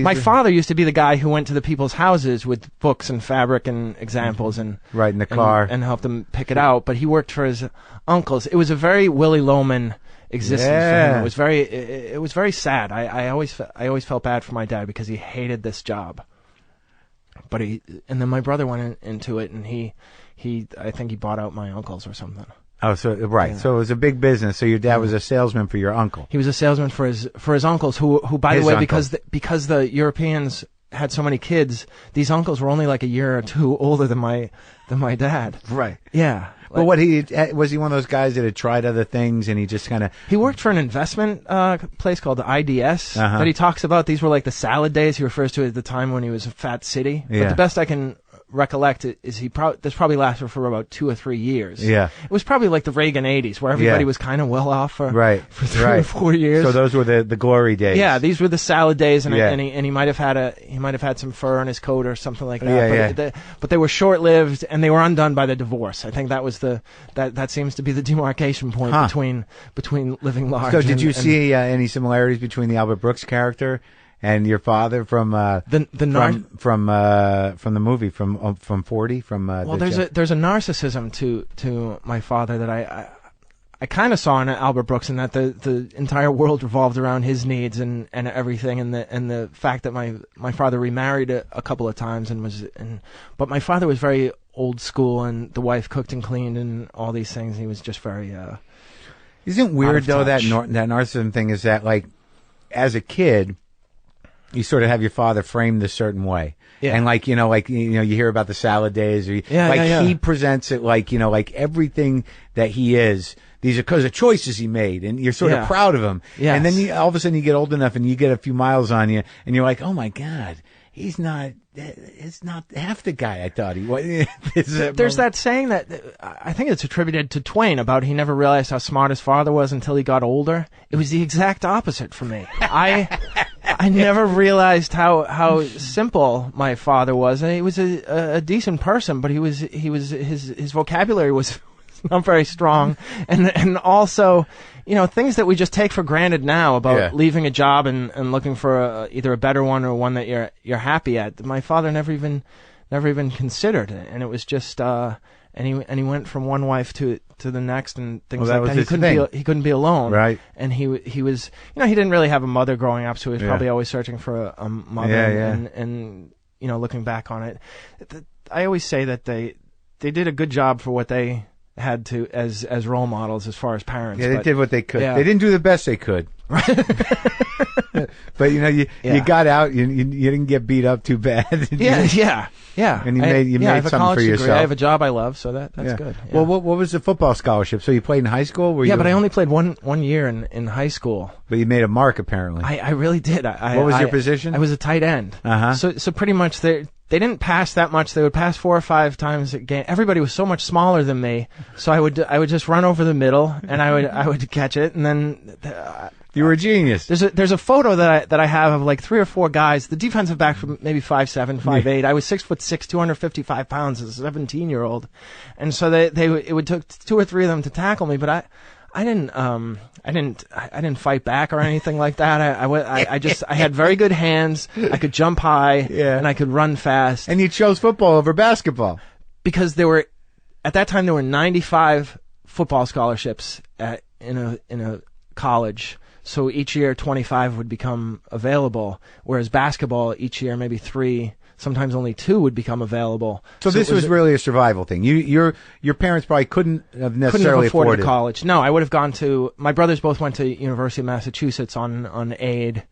my father used to be the guy who went to the people's houses with books and fabric and examples and... Right, in the car. And helped them pick it out. But he worked for his uncles. It was a very Willy Loman existence for him. It was very sad. I always felt bad for my dad because he hated this job. But and then my brother went into it, and I think he bought out my uncles or something. Oh, so right. Yeah. So it was a big business. So your dad was a salesman for your uncle. He was a salesman for his uncles, who by the way, because the Europeans had so many kids, these uncles were only like a year or two older than my dad. Right. Yeah. But was he one of those guys that had tried other things and he just kind of... He worked for an investment place called the IDS that he talks about. These were like the salad days he refers to at the time when he was a fat city. Yeah. But the best I can recollect is this probably lasted for about 2 or 3 years. Yeah. It was probably like the Reagan 80s where everybody was kind of well off for 3 or 4 years. So those were the glory days. Yeah, these were the salad days, and he might have had some fur on his coat or something like that. But they were short-lived, and they were undone by the divorce. I think that was that seems to be the demarcation point between living large. So did you see any similarities between the Albert Brooks character and your father from the movie from 40 from there's a narcissism to my father that I kind of saw in Albert Brooks, in that the entire world revolved around his needs and everything, and the fact that my father remarried a couple of times but my father was very old school, and the wife cooked and cleaned and all these things. He was just very Isn't it weird though that narcissism thing is that, like, as a kid you sort of have your father framed a certain way. Yeah. And you hear about the salad days, or he presents it like everything that he is. These are because of choices he made, and you're sort of proud of him. Yes. And then all of a sudden you get old enough and you get a few miles on you, and you're like, oh my God, it's not half the guy I thought he was. There's that saying that I think it's attributed to Twain about he never realized how smart his father was until he got older. It was the exact opposite for me. I never realized how simple my father was. And he was a decent person, but his vocabulary was not very strong, and also, things that we just take for granted now about leaving a job and looking for either a better one or one that you're happy at. My father never even considered it, and it was just and he went from one wife to the next and things like that. He couldn't be alone, right? And he was he didn't really have a mother growing up, so he was probably always searching for a mother. And looking back on it, I always say that they did a good job for what they had to as role models as far as parents. Yeah, they did what they could. Yeah. They didn't do the best they could. But you got out. You didn't get beat up too bad. Yeah. And you made something for yourself. I have a job I love, so that's good. Yeah. Well, what was the football scholarship? So you played in high school? But I only played one year in high school. But you made a mark, apparently. I really did. What was your position? I was a tight end. Uh-huh. So pretty much they didn't pass that much. They would pass 4 or 5 times a game. Everybody was so much smaller than me, so I would just run over the middle and I would catch it, and then you were a genius. There's a photo that I have of like 3 or 4 guys. The defensive backs were maybe 5'7", 5'8". I was 6'6", 255 pounds as a 17-year-old, and so it would took 2 or 3 of them to tackle me, but I didn't fight back or anything like that. I had very good hands. I could jump high, and I could run fast. And you chose football over basketball because at that time there were 95 football scholarships in a college. So each year 25 would become available, whereas basketball each year maybe 3. Sometimes only 2 would become available. So this was really a survival thing. Your parents probably couldn't have necessarily afforded college. No, I would have gone to. My brothers both went to University of Massachusetts on aid,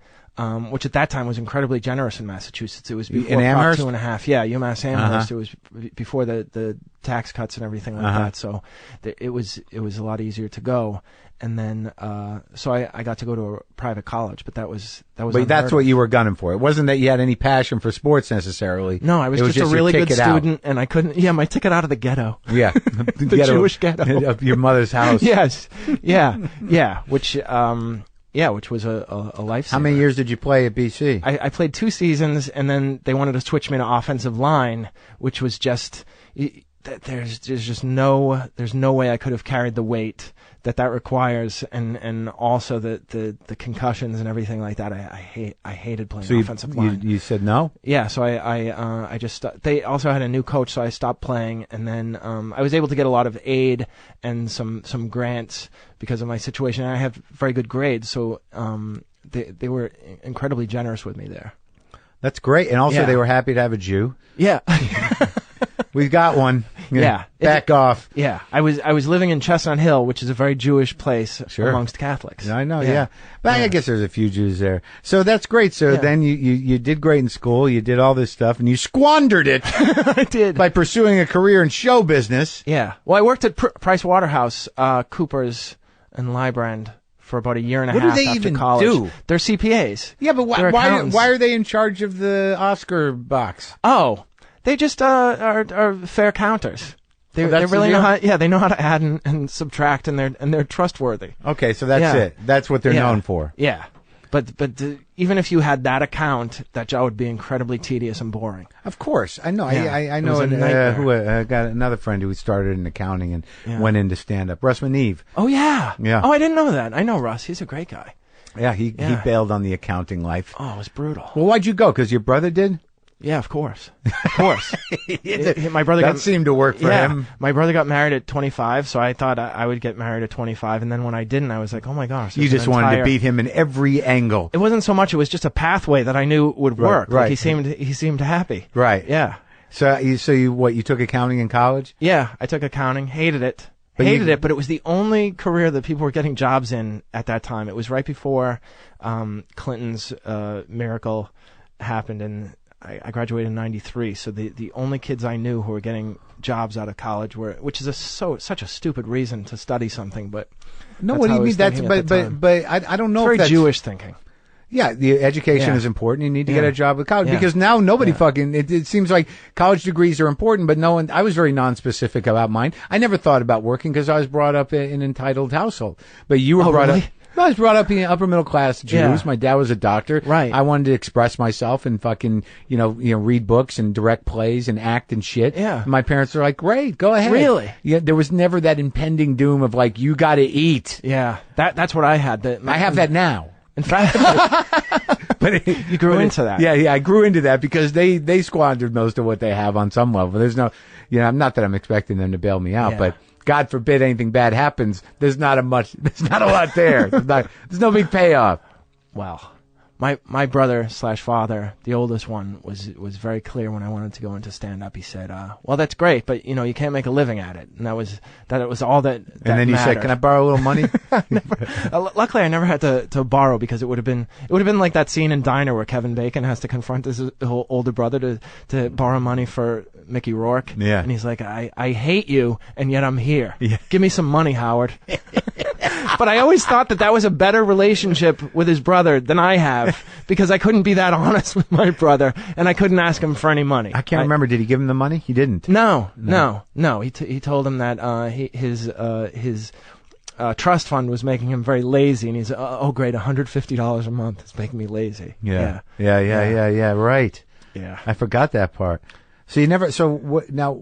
which at that time was incredibly generous in Massachusetts. It was before Prop 2.5. Yeah, UMass Amherst. It was before the tax cuts and everything like that. So it was a lot easier to go. And then, so I got to go to a private college, but that was. But that's what you were gunning for. It wasn't that you had any passion for sports necessarily. No, I was just a really good student, and I couldn't. Yeah, my ticket out of the ghetto. Yeah, the Jewish ghetto of your mother's house. Yes, yeah, which was a lifesaver. How many years did you play at BC? I played 2 seasons, and then they wanted to switch me to offensive line, which was just. There's just no way I could have carried the weight that requires, and also the concussions and everything like that. I hated playing offensive line. You said no? Yeah, so I just they also had a new coach, so I stopped playing, and then I was able to get a lot of aid and some grants because of my situation. And I have very good grades, so they were incredibly generous with me there. That's great, and also they were happy to have a Jew. Yeah. We've got one. Yeah. Back off. Yeah. I was living in Chestnut Hill, which is a very Jewish place amongst Catholics. I know, yeah. But I guess there's a few Jews there. So that's great. So then you did great in school. You did all this stuff, and you squandered it. I did. By pursuing a career in show business. Yeah. Well, I worked at Price Waterhouse, Coopers, and Librand for about a year and a half after college. What do they even do? They're CPAs. Yeah, but why are they in charge of the Oscar box? Oh. They just are fair counters. They really know how. Yeah, they know how to add and subtract, and they're trustworthy. Okay, so that's it. That's what they're known for. Yeah, but even if you had that account, that job would be incredibly tedious and boring. Of course, I know. Yeah. I know who got another friend who started in accounting and went into stand up. Russ Maneve. Oh yeah. Yeah. Oh, I didn't know that. I know Russ. He's a great guy. Yeah, he bailed on the accounting life. Oh, it was brutal. Well, why'd you go? Because your brother did. Yeah, of course. My brother seemed to work for him. My brother got married at 25, so I thought I would get married at 25, and then when I didn't, I was like, oh my gosh. You just wanted to beat him in every angle. It wasn't so much, it was just a pathway that I knew would work. Right. Like he seemed happy. Right. Yeah. So you took accounting in college? Yeah, I took accounting, hated it. But it was the only career that people were getting jobs in at that time. It was right before Clinton's miracle happened, and I graduated in 93, so the only kids I knew who were getting jobs out of college which is such a stupid reason to study something, but no, what do you mean? But I don't know. It's very Jewish thinking. Yeah, the education is important. You need to get a job with college because now nobody fucking. It seems like college degrees are important, but no one. I was very non-specific about mine. I never thought about working because I was brought up in an entitled household. But you were brought up. I was brought up in upper middle class Jews. Yeah. My dad was a doctor. Right. I wanted to express myself and fucking, read books and direct plays and act and shit. Yeah. And my parents were like, great, go ahead. Really? Yeah. There was never that impending doom of like, you got to eat. Yeah. That's what I had. I have that now. In fact, but you grew into that. Yeah, I grew into that because they squandered most of what they have on some level. There's no, not that I'm expecting them to bail me out, but God forbid anything bad happens. There's not a lot there. There's no big payoff. Well, my brother / father, the oldest one, was very clear when I wanted to go into stand up. He said, well, that's great, but you can't make a living at it. And that was all that and then you said, can I borrow a little money? Luckily I never had to borrow, because it would have been like that scene in Diner where Kevin Bacon has to confront his older brother to borrow money for Mickey Rourke. Yeah. And he's like, I hate you, and yet I'm here. Yeah. Give me some money, Howard. But I always thought that was a better relationship with his brother than I have, because I couldn't be that honest with my brother, and I couldn't ask him for any money. I can't remember. Did he give him the money? He didn't. No. He told him that his trust fund was making him very lazy, and he's great, $150 a month is making me lazy. Yeah. Right. Yeah. I forgot that part. So you never. So now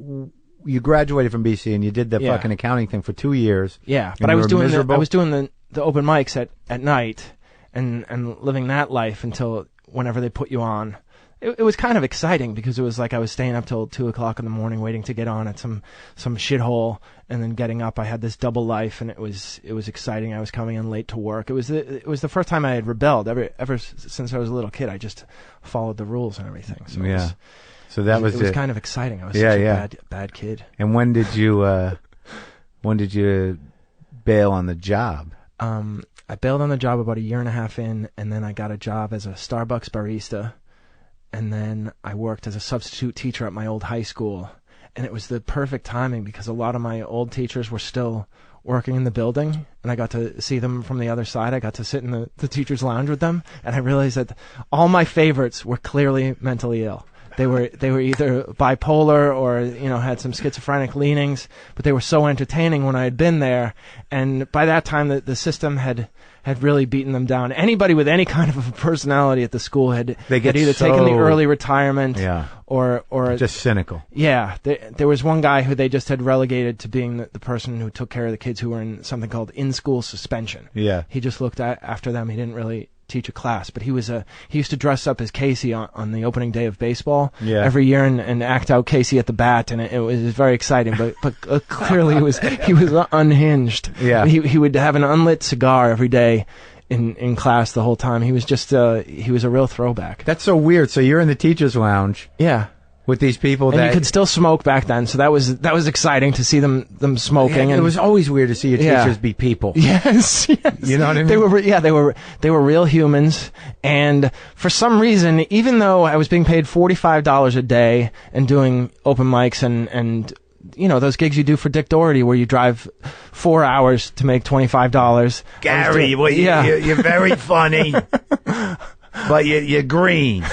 you graduated from BC and you did the fucking accounting thing for 2 years. Yeah, but I was doing the open mics at night and living that life until whenever they put you on. It was kind of exciting because it was like I was staying up till 2:00 in the morning waiting to get on at some shithole, and then getting up. I had this double life, and it was exciting. I was coming in late to work. It was the first time I had rebelled ever since I was a little kid. I just followed the rules and everything. So so that was it was kind of exciting. I was such a bad kid. And when did you bail on the job? I bailed on the job about 1.5 years in, and then I got a job as a Starbucks barista. And then I worked as a substitute teacher at my old high school. And it was the perfect timing because a lot of my old teachers were still working in the building, and I got to see them from the other side. I got to sit in the teacher's lounge with them, and I realized that all my favorites were clearly mentally ill. They were either bipolar or, had some schizophrenic leanings, but they were so entertaining when I had been there. And by that time, the system had really beaten them down. Anybody with any kind of a personality at the school had either taken the early retirement or just cynical. Yeah. There was one guy who they just had relegated to being the person who took care of the kids who were in something called in-school suspension. Yeah. He just looked after them. He didn't really teach a class, but he used to dress up as Casey on the opening day of baseball every year and act out Casey at the bat, and it was very exciting. But clearly he was unhinged. Yeah, he would have an unlit cigar every day in class the whole time. He was just he was a real throwback. That's so weird. So you're in the teachers' lounge. Yeah. With these people, and you could still smoke back then, so that was exciting to see them smoking. Yeah, and it was always weird to see your teachers be people. Yes. You know what I mean? They were real humans, and for some reason, even though I was being paid $45 a day and doing open mics and those gigs you do for Dick Doherty where you drive 4 hours to make $25. Gary, you're very funny, but you're green.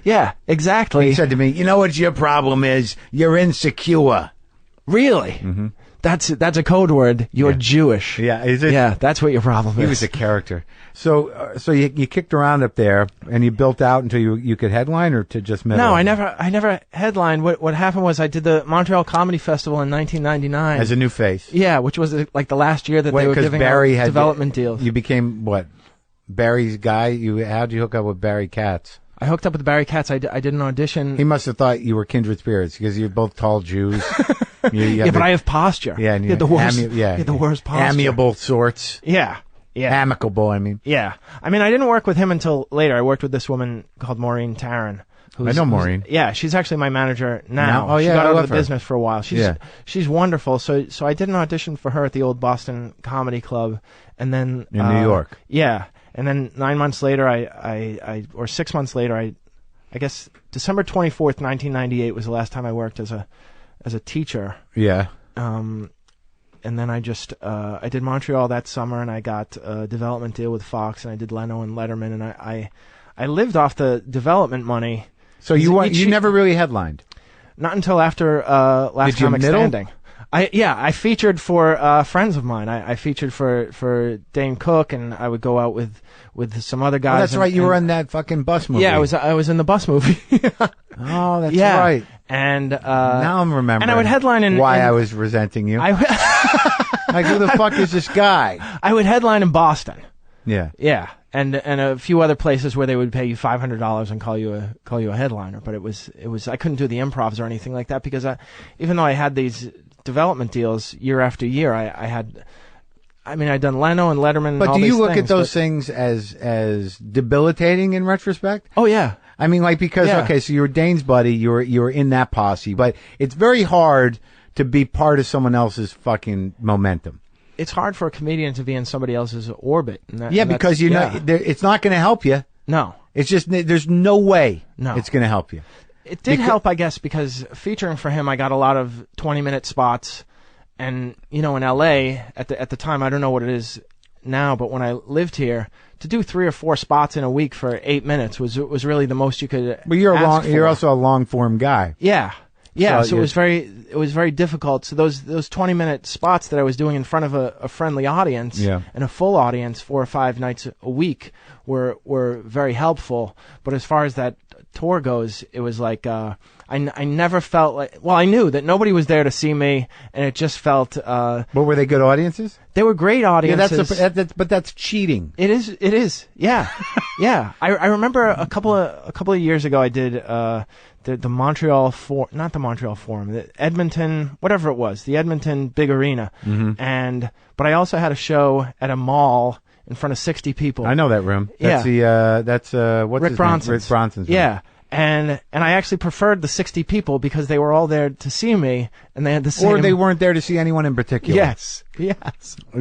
Yeah, exactly. He said to me, "You know what your problem is? You're insecure." Really? Mm-hmm. That's a code word. You're Jewish. Yeah, is it? Yeah, that's what your problem is. He was a character. So you kicked around up there, and you built out until you could headline, or to just middle? No, I never headlined. What happened was I did the Montreal Comedy Festival in 1999 as a new face. Yeah, which was like the last year that they were giving Barry out development deals. You became what? Barry's guy. How'd you hook up with Barry Katz? I hooked up with Barry Katz. I did an audition. He must have thought you were kindred spirits because you're both tall Jews. But I have posture. Yeah, and you had the worst posture. Amiable sorts. Yeah. Amicable, I mean. Yeah. I mean, I didn't work with him until later. I worked with this woman called Maureen Taryn. I know Maureen. Yeah, she's actually my manager now. Oh, yeah, she got out of the her. business for a while. She's wonderful. So I did an audition for her at the old Boston Comedy Club, and then in New York. Yeah. And then 9 months later, or 6 months later, I guess December 24th, 1998 was the last time I worked as a teacher. Yeah. And then I did Montreal that summer, and I got a development deal with Fox, and I did Leno and Letterman, and I lived off the development money. So you never really headlined? Not until after Last Comic Standing. I featured for friends of mine. I featured for Dane Cook, and I would go out with some other guys. Oh, that's right. You were in that fucking bus movie. Yeah, I was in the bus movie. Oh, that's right. And now I'm remembering. And I would headline why I was resenting you. Like, who the fuck is this guy? I would headline in Boston. Yeah. Yeah. And a few other places where they would pay you $500 and call you a headliner, but it was I couldn't do the improvs or anything like that because even though I had these development deals year after year, I'd done Leno and Letterman. But and do you look at those things as debilitating in retrospect? Oh yeah. I mean, like, because okay, so you were Dane's buddy, you were in that posse, but it's very hard to be part of someone else's fucking momentum. It's hard for a comedian to be in somebody else's orbit. Because it's not going to help you. No. It's just, there's no way it's going to help you. It did help, I guess, because featuring for him, I got a lot of 20-minute spots, And you know, in LA at the time, I don't know what it is now, but when I lived here, to do 3 or 4 spots in a week for 8 minutes was really the most you could. But you're also a long form guy. Yeah. So it was very difficult. So those 20-minute spots that I was doing in front of a friendly audience and a full audience 4 or 5 nights a week were very helpful. But as far as that tour goes, it was like I never felt like, well, I knew that nobody was there to see me, and it just felt. But were they good audiences? They were great audiences. Yeah, but that's cheating. It is. Yeah, yeah. I remember a couple of years ago I did the Montreal not the Montreal Forum, the Edmonton, whatever it was, the Edmonton Big Arena, but I also had a show at a mall in front of 60 people. I know that room. That's what's Rick his Bronson's. name? Rick Bronson's room. Yeah. And I actually preferred the 60 people because they were all there to see me, and they had the same. Or they weren't there to see anyone in particular. Yes. You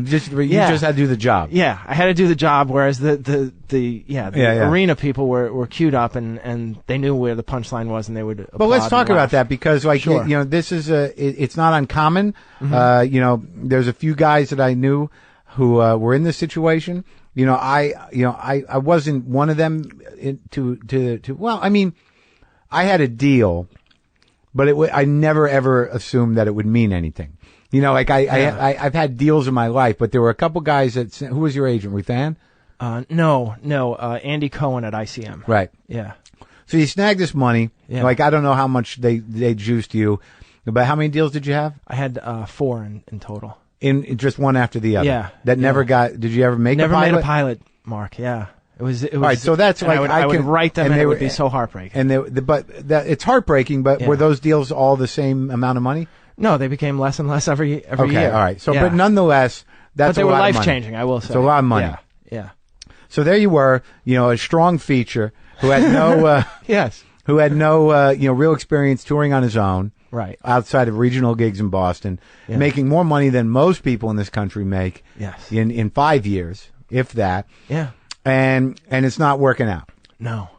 just had to do the job. Yeah, I had to do the job, whereas the arena people were queued up and they knew where the punchline was, and they would. But let's talk about that, because this is it's not uncommon. There's a few guys that I knew who were in this situation. I wasn't one of them well, I mean, I had a deal, but I never ever assumed that it would mean anything. I've had deals in my life, but there were a couple guys who was your agent, Ruth Ann? No, Andy Cohen at ICM. Right. Yeah. So you snagged this money. Yeah. I don't know how much they juiced you, but how many deals did you have? I had 4 in total. In just one after the other. Yeah. That never got. Did you ever make never a pilot? Made a pilot, Mark. Yeah. It was. All right. So that's like I would write them, and it would be so heartbreaking. It's heartbreaking. But were those deals all the same amount of money? No, they became less and less every year. Okay. All right. So, but nonetheless, that's they were life changing. I will say. It's a lot of money. Yeah. So there you were. A strong feature who had no. Yes. Who had no real experience touring on his own. Right. Outside of regional gigs in Boston, making more money than most people in this country make. Yes. In 5 years, if that. Yeah. And it's not working out. No.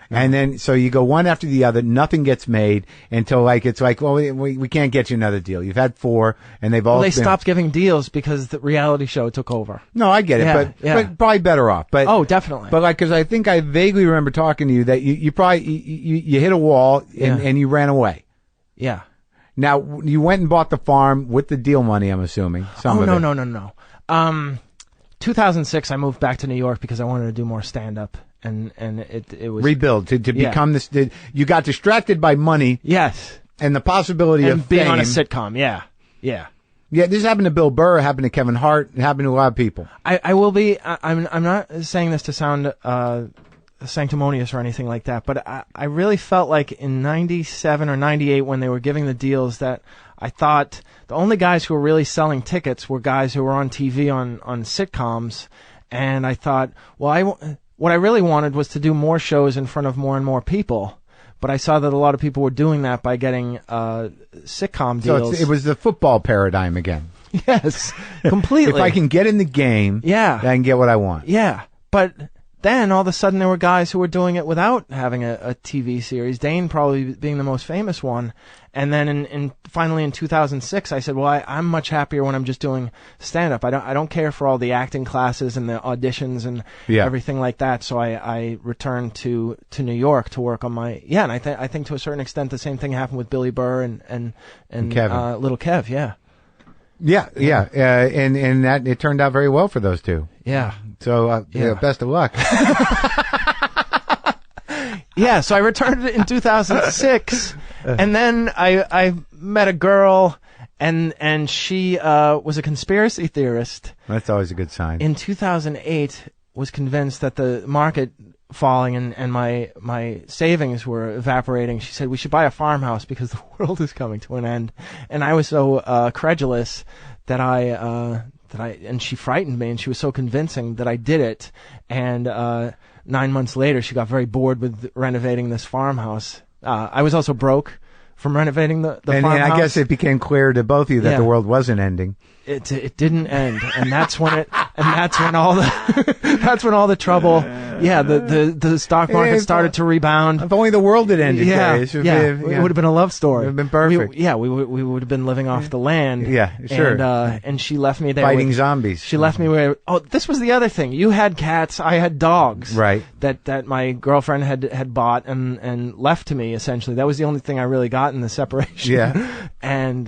And then, so you go one after the other, nothing gets made until it's like, well, we can't get you another deal. You've had 4, and they've all. They stopped giving deals because the reality show took over. No, I get it, but probably better off. But definitely. But because I think I vaguely remember talking to you that you probably you hit a wall and you ran away. Yeah. Now you went and bought the farm with the deal money, I'm assuming. No. 2006, I moved back to New York because I wanted to do more stand up, and it was rebuild to become this. You got distracted by money. Yes. And the possibility of being fame. on a sitcom. Yeah. This happened to Bill Burr, happened to Kevin Hart, it happened to a lot of people. I will be. I'm not saying this to sound sanctimonious or anything like that, but I really felt like in 97 or 98 when they were giving the deals that I thought the only guys who were really selling tickets were guys who were on TV on sitcoms, and I thought, well, what I really wanted was to do more shows in front of more and more people, but I saw that a lot of people were doing that by getting sitcom deals. So it was the football paradigm again. Yes, completely. If I can get in the game, I can get what I want. Yeah, but then all of a sudden there were guys who were doing it without having a TV series. Dane probably being the most famous one. And then finally in 2006, I said, well, I'm much happier when I'm just doing stand-up. I don't care for all the acting classes and the auditions and everything like that. So I returned to New York to work on my and I think to a certain extent the same thing happened with Billy Burr and Kevin. Little Kev. And that it turned out very well for those two. Yeah. So best of luck. Yeah, so I returned in 2006, and then I met a girl, and she was a conspiracy theorist. That's always a good sign. In 2008, was convinced that the market falling and my savings were evaporating. She said we should buy a farmhouse because the world is coming to an end, and I was so credulous that and she frightened me, and she was so convincing that I did it, and 9 months later, she got very bored with renovating this farmhouse. I was also broke from renovating the farmhouse. And I guess it became clear to both of you that the world wasn't ending. It didn't end, and that's when and that's when all the trouble. Yeah, the stock market started to rebound. If only the world had ended. It would have been a love story. It would have been perfect. We would have been living off the land. Yeah, sure. And she left me there fighting zombies. She left me where. Oh, this was the other thing. You had cats. I had dogs. Right. That my girlfriend had bought and left to me. Essentially, that was the only thing I really got in the separation. Yeah. And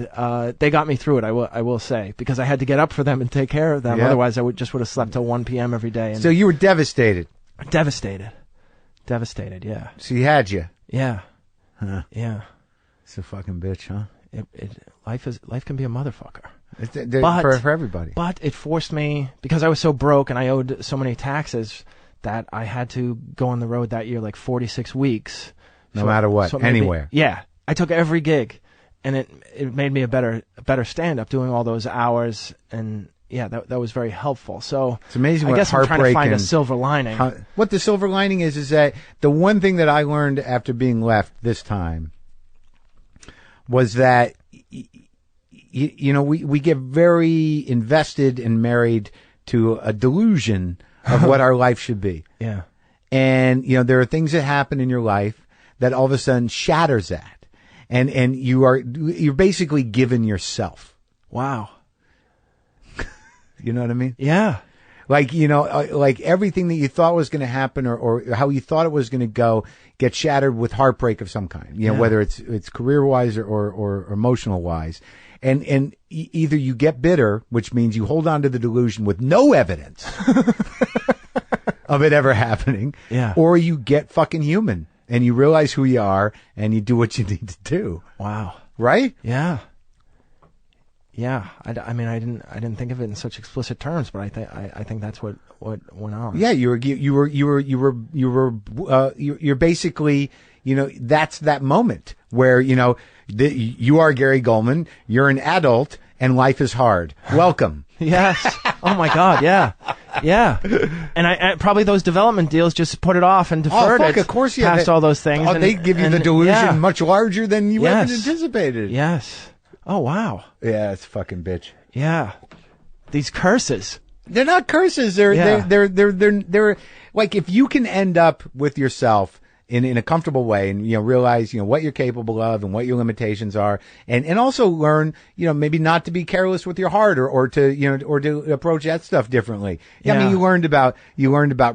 they got me through it. I will say, because I had to get up for them and take care of them. Yeah. Otherwise, I would have slept till 1 p.m. every day. And so you were devastated. Devastated. Yeah. She had you. Yeah. Huh. Yeah. It's a fucking bitch, huh? Life can be a motherfucker. For everybody. But it forced me, because I was so broke and I owed so many taxes, that I had to go on the road that year like 46 weeks. No matter what, anywhere. Yeah. I took every gig, and it made me a better stand-up, doing all those hours, and yeah, that was very helpful. So it's amazing. I guess I'm trying to find a silver lining. What the silver lining is that the one thing that I learned after being left this time was that we get very invested and married to a delusion of what our life should be. Yeah. And there are things that happen in your life that all of a sudden shatters that. And you're basically given yourself. Wow. You know what I mean? Yeah. Like, like everything that you thought was going to happen or how you thought it was going to go gets shattered with heartbreak of some kind, whether it's career wise or emotional wise. And either you get bitter, which means you hold on to the delusion with no evidence of it ever happening. Yeah. Or you get fucking human and you realize who you are and you do what you need to do. Wow. Right? Yeah. Yeah, I mean, I didn't think of it in such explicit terms, but I think that's what went on. Yeah, you're basically, that's that moment where you are Gary Gulman, you're an adult, and life is hard. Welcome. Yes. Oh my God. Yeah. Yeah. And I probably those development deals just put it off and deferred it. Of course, past all those things. They give you the delusion much larger than you ever anticipated. Yes. Oh, wow. Yeah, it's fucking bitch. Yeah. These curses. They're not curses. They're like, if you can end up with yourself in a comfortable way and, realize, what you're capable of and what your limitations are and also learn, maybe not to be careless with your heart or to approach that stuff differently. Yeah. I mean, you learned about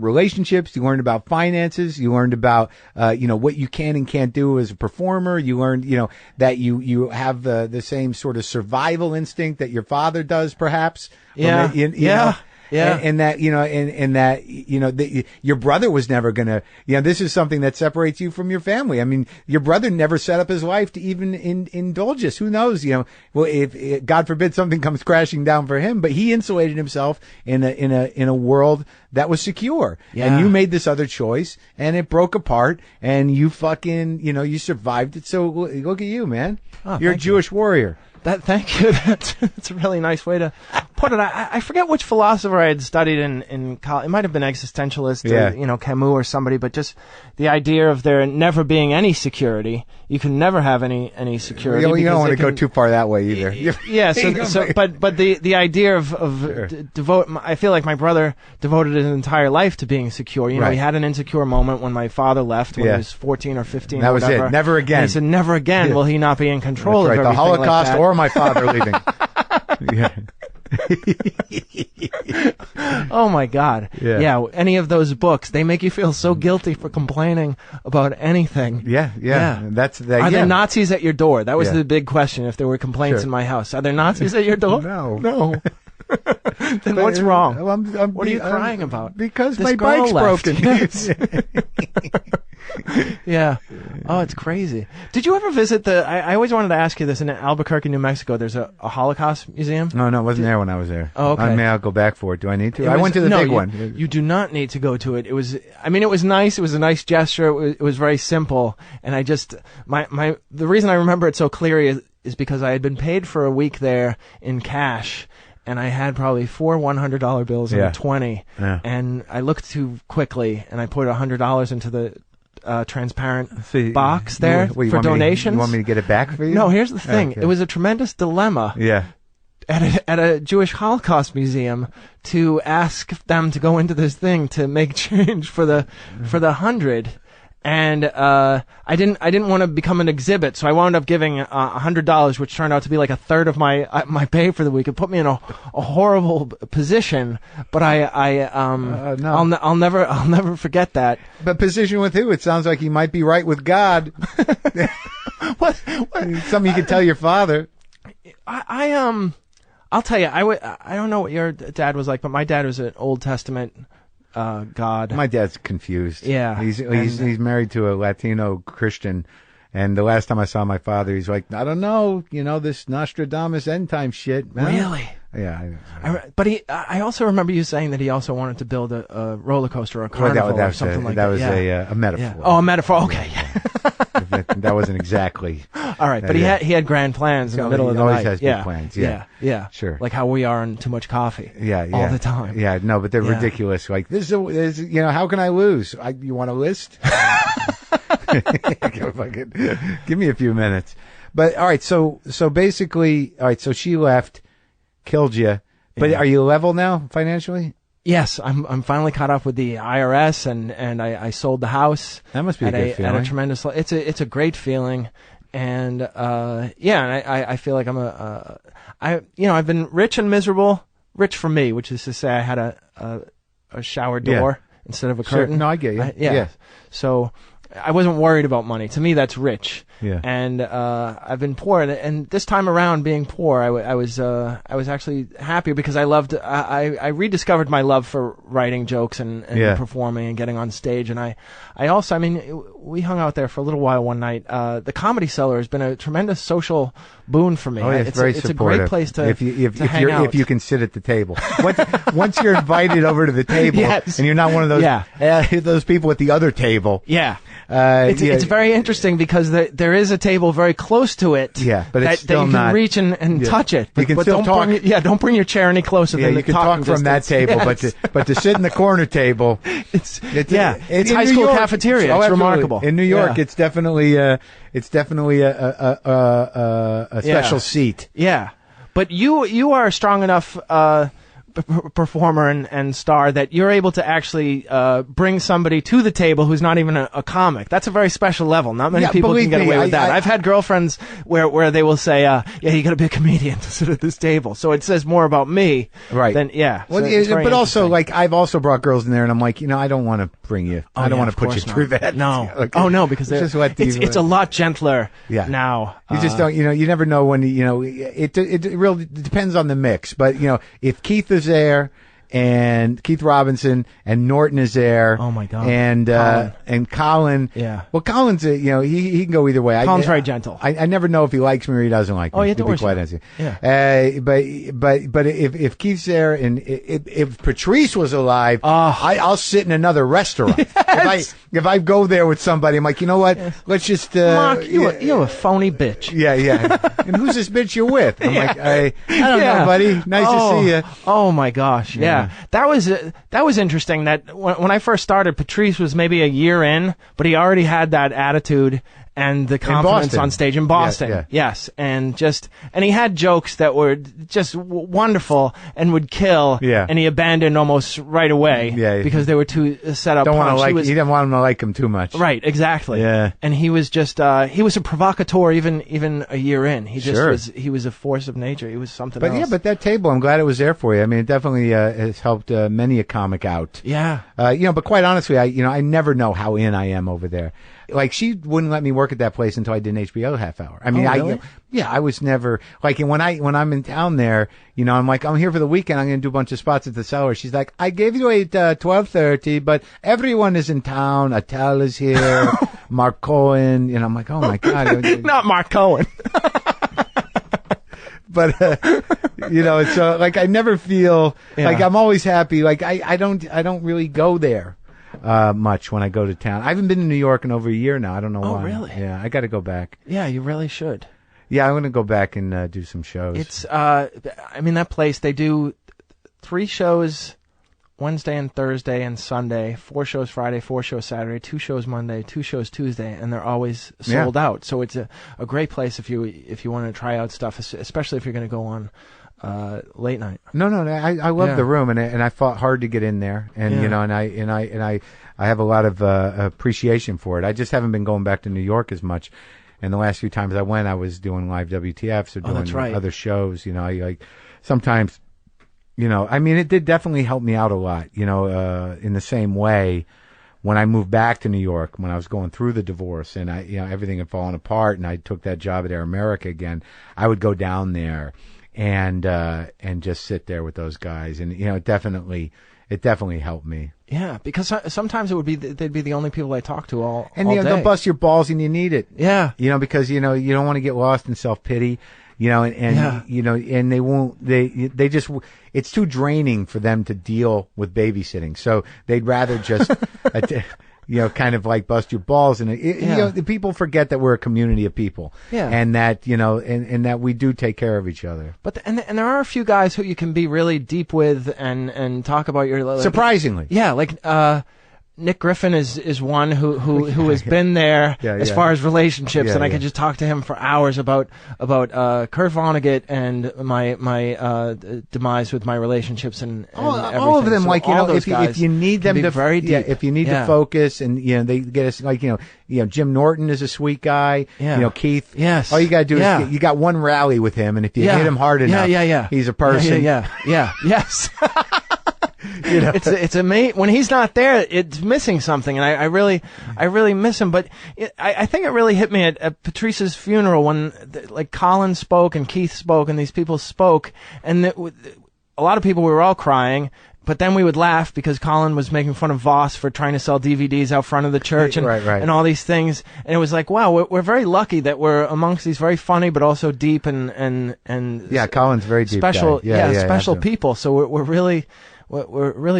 relationships, you learned about finances, you learned about, what you can and can't do as a performer. You learned, that you have the same sort of survival instinct that your father does, perhaps. Yeah. Yeah. And that, your brother was never gonna, this is something that separates you from your family. I mean, your brother never set up his life to even indulge us. Who knows, well, if God forbid something comes crashing down for him, but he insulated himself in a world that was secure. Yeah. And you made this other choice and it broke apart and you fucking, you survived it. So look at you, man. Oh, you're a Jewish warrior. Thank you. That's a really nice way to put it. I forget which philosopher I had studied in college. It might have been existentialist, or, Camus or somebody, but just the idea of there never being any security. You can never have any security. You don't want to go too far that way either. Yeah. But the idea of sure. Devote. I feel like my brother devoted his entire life to being secure. Right. He had an insecure moment when my father left when he was 14 or 15. That was whatever. it. Never again. And he said, never again will he not be in control of everything. The Holocaust like or my father leaving. Yeah. Oh my God. Yeah. Any of those books, they make you feel so guilty for complaining about anything. Yeah. Are there Nazis at your door? That was the big question. If there were complaints in my house, are there Nazis at your door? No. Then what's wrong? What are you crying about? Because this my bike's broken. Yes. Yeah. Oh, it's crazy. Did you ever visit I always wanted to ask you this, in Albuquerque, New Mexico, there's a Holocaust museum? No, it wasn't there when I was there. Oh, okay. I mean, I'll go back for it. Do I need to? I went to the big one. You do not need to go to it. It was nice. It was a nice gesture. It was very simple. And I just, the reason I remember it so clearly is because I had been paid for a week there in cash. And I had probably 4 $100 bills and a 20. Yeah. And I looked too quickly, and I put $100 into the transparent box there for donation. You want me to get it back for you? No, here's the thing. Okay. It was a tremendous dilemma. Yeah. at a Jewish Holocaust museum to ask them to go into this thing to make change for the 100. And I didn't want to become an exhibit, so I wound up giving $100, which turned out to be like a third of my pay for the week. It put me in a horrible position, but no. I'll never forget that. But position with who? It sounds like you might be right with God. What? Something you could tell your father. I'll tell you, I don't know what your dad was like, but my dad was an Old Testament God. My dad's confused. Yeah. He's married to a Latino Christian, and the last time I saw my father, he's like, I don't know, this Nostradamus end time shit. Huh? Really? Yeah. But I also remember you saying that he also wanted to build a roller coaster or a carnival or something like that. That was a metaphor. Yeah. Oh, a metaphor. Okay. That wasn't exactly. All right, but he had grand plans in the middle of the night. He always has big plans. Yeah. Sure. Like how we are on Too Much Coffee. Yeah. All the time. Yeah. No, but they're ridiculous. Like this is how can I lose? You want a list? Give me a few minutes. But all right, so basically, all right, so she left, killed you. But are you level now financially? Yes, I'm finally caught up with the IRS, and I sold the house. That must be a good feeling. At a tremendous. It's a great feeling, and I feel like I've been rich and miserable. Rich for me, which is to say, I had a shower door instead of a curtain. Sure. No, I get you. Yeah. So I wasn't worried about money. To me, that's rich. Yeah. And I've been poor, and this time around, being poor, I was actually happier because I rediscovered my love for writing jokes and performing and getting on stage. And I also, we hung out there for a little while one night. The Comedy Cellar has been a tremendous social boon for me. Oh, yeah, it's very it's supportive. a great place to hang out. If you can sit at the table. Once you're invited over to the table, and you're not one of those those people at the other table. Yeah. It's very interesting because there is a table very close to it. Yeah, but it's that you can reach and touch it. You can still talk. Don't bring your chair any closer. Yeah, than you can talk from that table, but to sit in the corner table, it's high school cafeteria. It's remarkable. In New York, it's definitely a special seat. Yeah, but you are a strong enough performer and star that you're able to actually bring somebody to the table who's not even a comic. That's a very special level. Not many people can get away with that. I've had girlfriends where they will say, you got to be a comedian to sit at this table. So it says more about me. Right. Than, Well, but also, like, I've also brought girls in there, and I'm like, I don't want to bring you. I don't want to put you through that. No. Okay. No, because it's a lot gentler now. You just don't, you never know when, it really depends on the mix. But, if Keith is there, and Keith Robinson and Norton is there. Oh my God! And Colin. Yeah. Well, Colin's he can go either way. Colin's very gentle. I never know if he likes me or he doesn't like me. Oh, you have to be quite honest. Yeah. But if Keith's there and if Patrice was alive, I'll sit in another restaurant. Yes. If I go there with somebody, I'm like, you know what? Let's just. Mark, you're a phony bitch. Yeah. And who's this bitch you're with? I'm like, I don't know, buddy. Nice to see you. Oh my gosh. Yeah. That was interesting. That when I first started, Patrice was maybe a year in, but he already had that attitude and the confidence on stage in Boston. Yes, and he had jokes that were just wonderful and would kill. Yeah. And he abandoned almost right away. Yeah. Because they were too set up. He didn't want him to like him too much. Right. Exactly. Yeah. And he was just he was a provocateur even a year in. He was a force of nature. He was something else. But but that table, I'm glad it was there for you. I mean, it definitely has helped many a comic out. Yeah. But quite honestly, I never know how in I am over there. Like, she wouldn't let me work at that place until I did an HBO half hour. I mean, really? I was never like, and when I'm in town there, I'm like, I'm here for the weekend. I'm going to do a bunch of spots at the Cellar. She's like, I gave you at 12:30, but everyone is in town. Attell is here, Mark Cohen. I'm like, oh my God, not Mark Cohen. But it's like I never feel like I'm always happy. Like I don't really go there much when I go to town. I haven't been to New York in over a year now. I don't know why. Oh, really? Yeah, I got to go back. Yeah, you really should. Yeah, I'm going to go back and do some shows. It's that place, they do 3 shows Wednesday and Thursday and Sunday, 4 shows Friday, 4 shows Saturday, 2 shows Monday, 2 shows Tuesday, and they're always sold out. So it's a great place if you want to try out stuff, especially if you're going to go on late night. No. I love the room, and I fought hard to get in there, and and I have a lot of appreciation for it. I just haven't been going back to New York as much. And the last few times I went, I was doing live WTFs or doing other shows. I sometimes, I mean, it did definitely help me out a lot. In the same way, when I moved back to New York, when I was going through the divorce and everything had fallen apart, and I took that job at Air America again, I would go down there and just sit there with those guys, and it definitely helped me. Yeah, because sometimes they'd be the only people I talk to all and all day. They'll bust your balls, and you need it. Yeah, because you don't want to get lost in self-pity. And they won't. They just. It's too draining for them to deal with babysitting, so they'd rather just. Kind of like bust your balls, and the people forget that we're a community of people, and that and that we do take care of each other. But and there are a few guys who you can be really deep with and talk about your surprisingly, like Nick Griffin is one who has been there as far as relationships, and I could just talk to him for hours about Kurt Vonnegut and my demise with my relatims and all of them. So like if you need them to very deep. If you need to focus, and they get us like Jim Norton is a sweet guy. Keith. Yes. All you gotta do is you got one rally with him, and if you hit him hard enough, he's a person. Yes. It's amazing when he's not there. It's missing something, and I really miss him. But I think it really hit me at Patrice's funeral when like Colin spoke and Keith spoke and these people spoke, and a lot of people, we were all crying. But then we would laugh because Colin was making fun of Voss for trying to sell DVDs out front of the church and and all these things. And it was like, wow, we're very lucky that we're amongst these very funny but also deep and Colin's very deep special guy. Special people. So we're really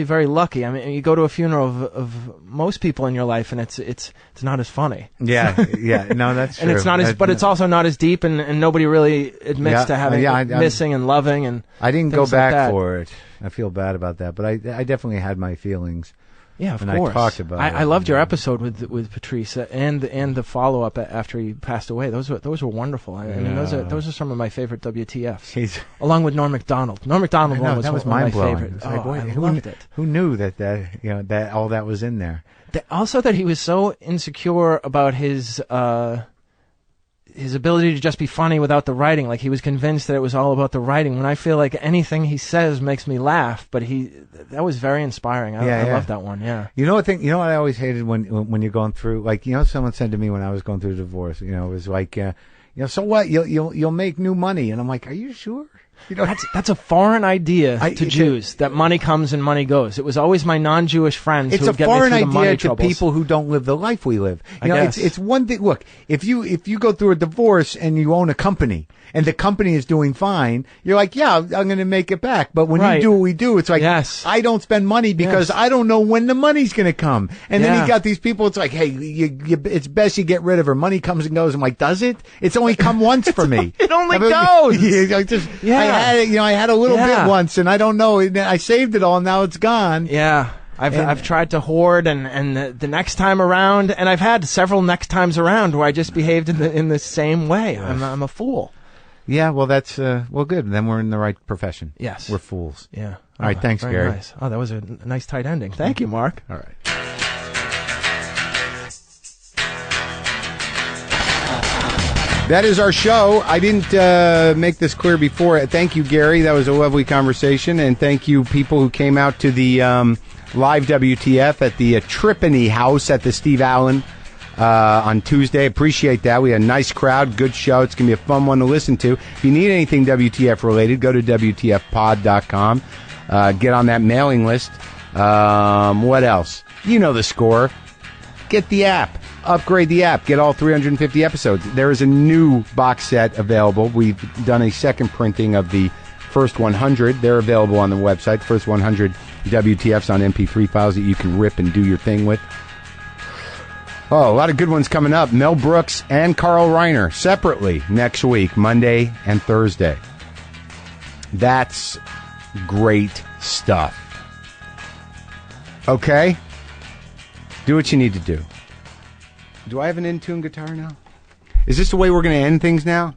very lucky. I mean, you go to a funeral of most people in your life, and it's not as funny. No, that's true. And it's not but it's also not as deep, and nobody really admits to having missing and loving. And I didn't go back for it. I feel bad about that, but I definitely had my feelings. Yeah, of and course. I talked about it. I loved your episode with Patrice and the follow up after he passed away. Those were wonderful. I mean, those are some of my favorite WTFs. Along with Norm Macdonald. Norm Macdonald was one of my favorites. Like, I loved it. Who knew that all that was in there? Also, that he was so insecure about his ability to just be funny without the writing. Like, he was convinced that it was all about the writing, when I feel like anything he says makes me laugh. But that was very inspiring. I love that one. Yeah. You know what I always hated when you're going through, like, someone said to me when I was going through a divorce, it was like, so what? You'll make new money. And I'm like, are you sure? That's a foreign idea to Jews, that money comes and money goes. It was always my non-Jewish friends who would get me through the money troubles. It's a foreign idea to people who don't live the life we live. It's one thing. Look, if you go through a divorce and you own a company and the company is doing fine, you're like, yeah, I'm going to make it back. But when you do what we do, it's like, I don't spend money because I don't know when the money's going to come. And then you got these people. It's like, hey, it's best you get rid of her. Money comes and goes. I'm like, does it? It's only come once for me. It only goes. I had a little bit once, and I don't know. I saved it all, and now it's gone. Yeah. I've tried to hoard, and the next time around, and I've had several next times around where I just behaved in the same way. I'm a fool. Yeah, well, that's good. Then we're in the right profession. Yes, we're fools. Yeah. All right, thanks, Gary. Nice. Oh, that was a nice tight ending. Thank you, Mark. All right. That is our show. I didn't make this clear before. Thank you, Gary. That was a lovely conversation. And thank you, people who came out to the live WTF at the Tripany House at the Steve Allen on Tuesday. Appreciate that. We had a nice crowd, good show. It's going to be a fun one to listen to. If you need anything WTF related, go to WTFpod.com. Get on that mailing list. What else? You know the score. Get the app. Upgrade the app. Get all 350 episodes. There is a new box set available. We've done a second printing of the first 100. They're available on the website. First 100 WTFs on MP3 files that you can rip and do your thing with. Oh, a lot of good ones coming up. Mel Brooks and Carl Reiner separately next week, Monday and Thursday. That's great stuff. Okay? Do what you need to do. Do I have an in-tune guitar now? Is this the way we're going to end things now?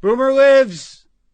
Boomer lives!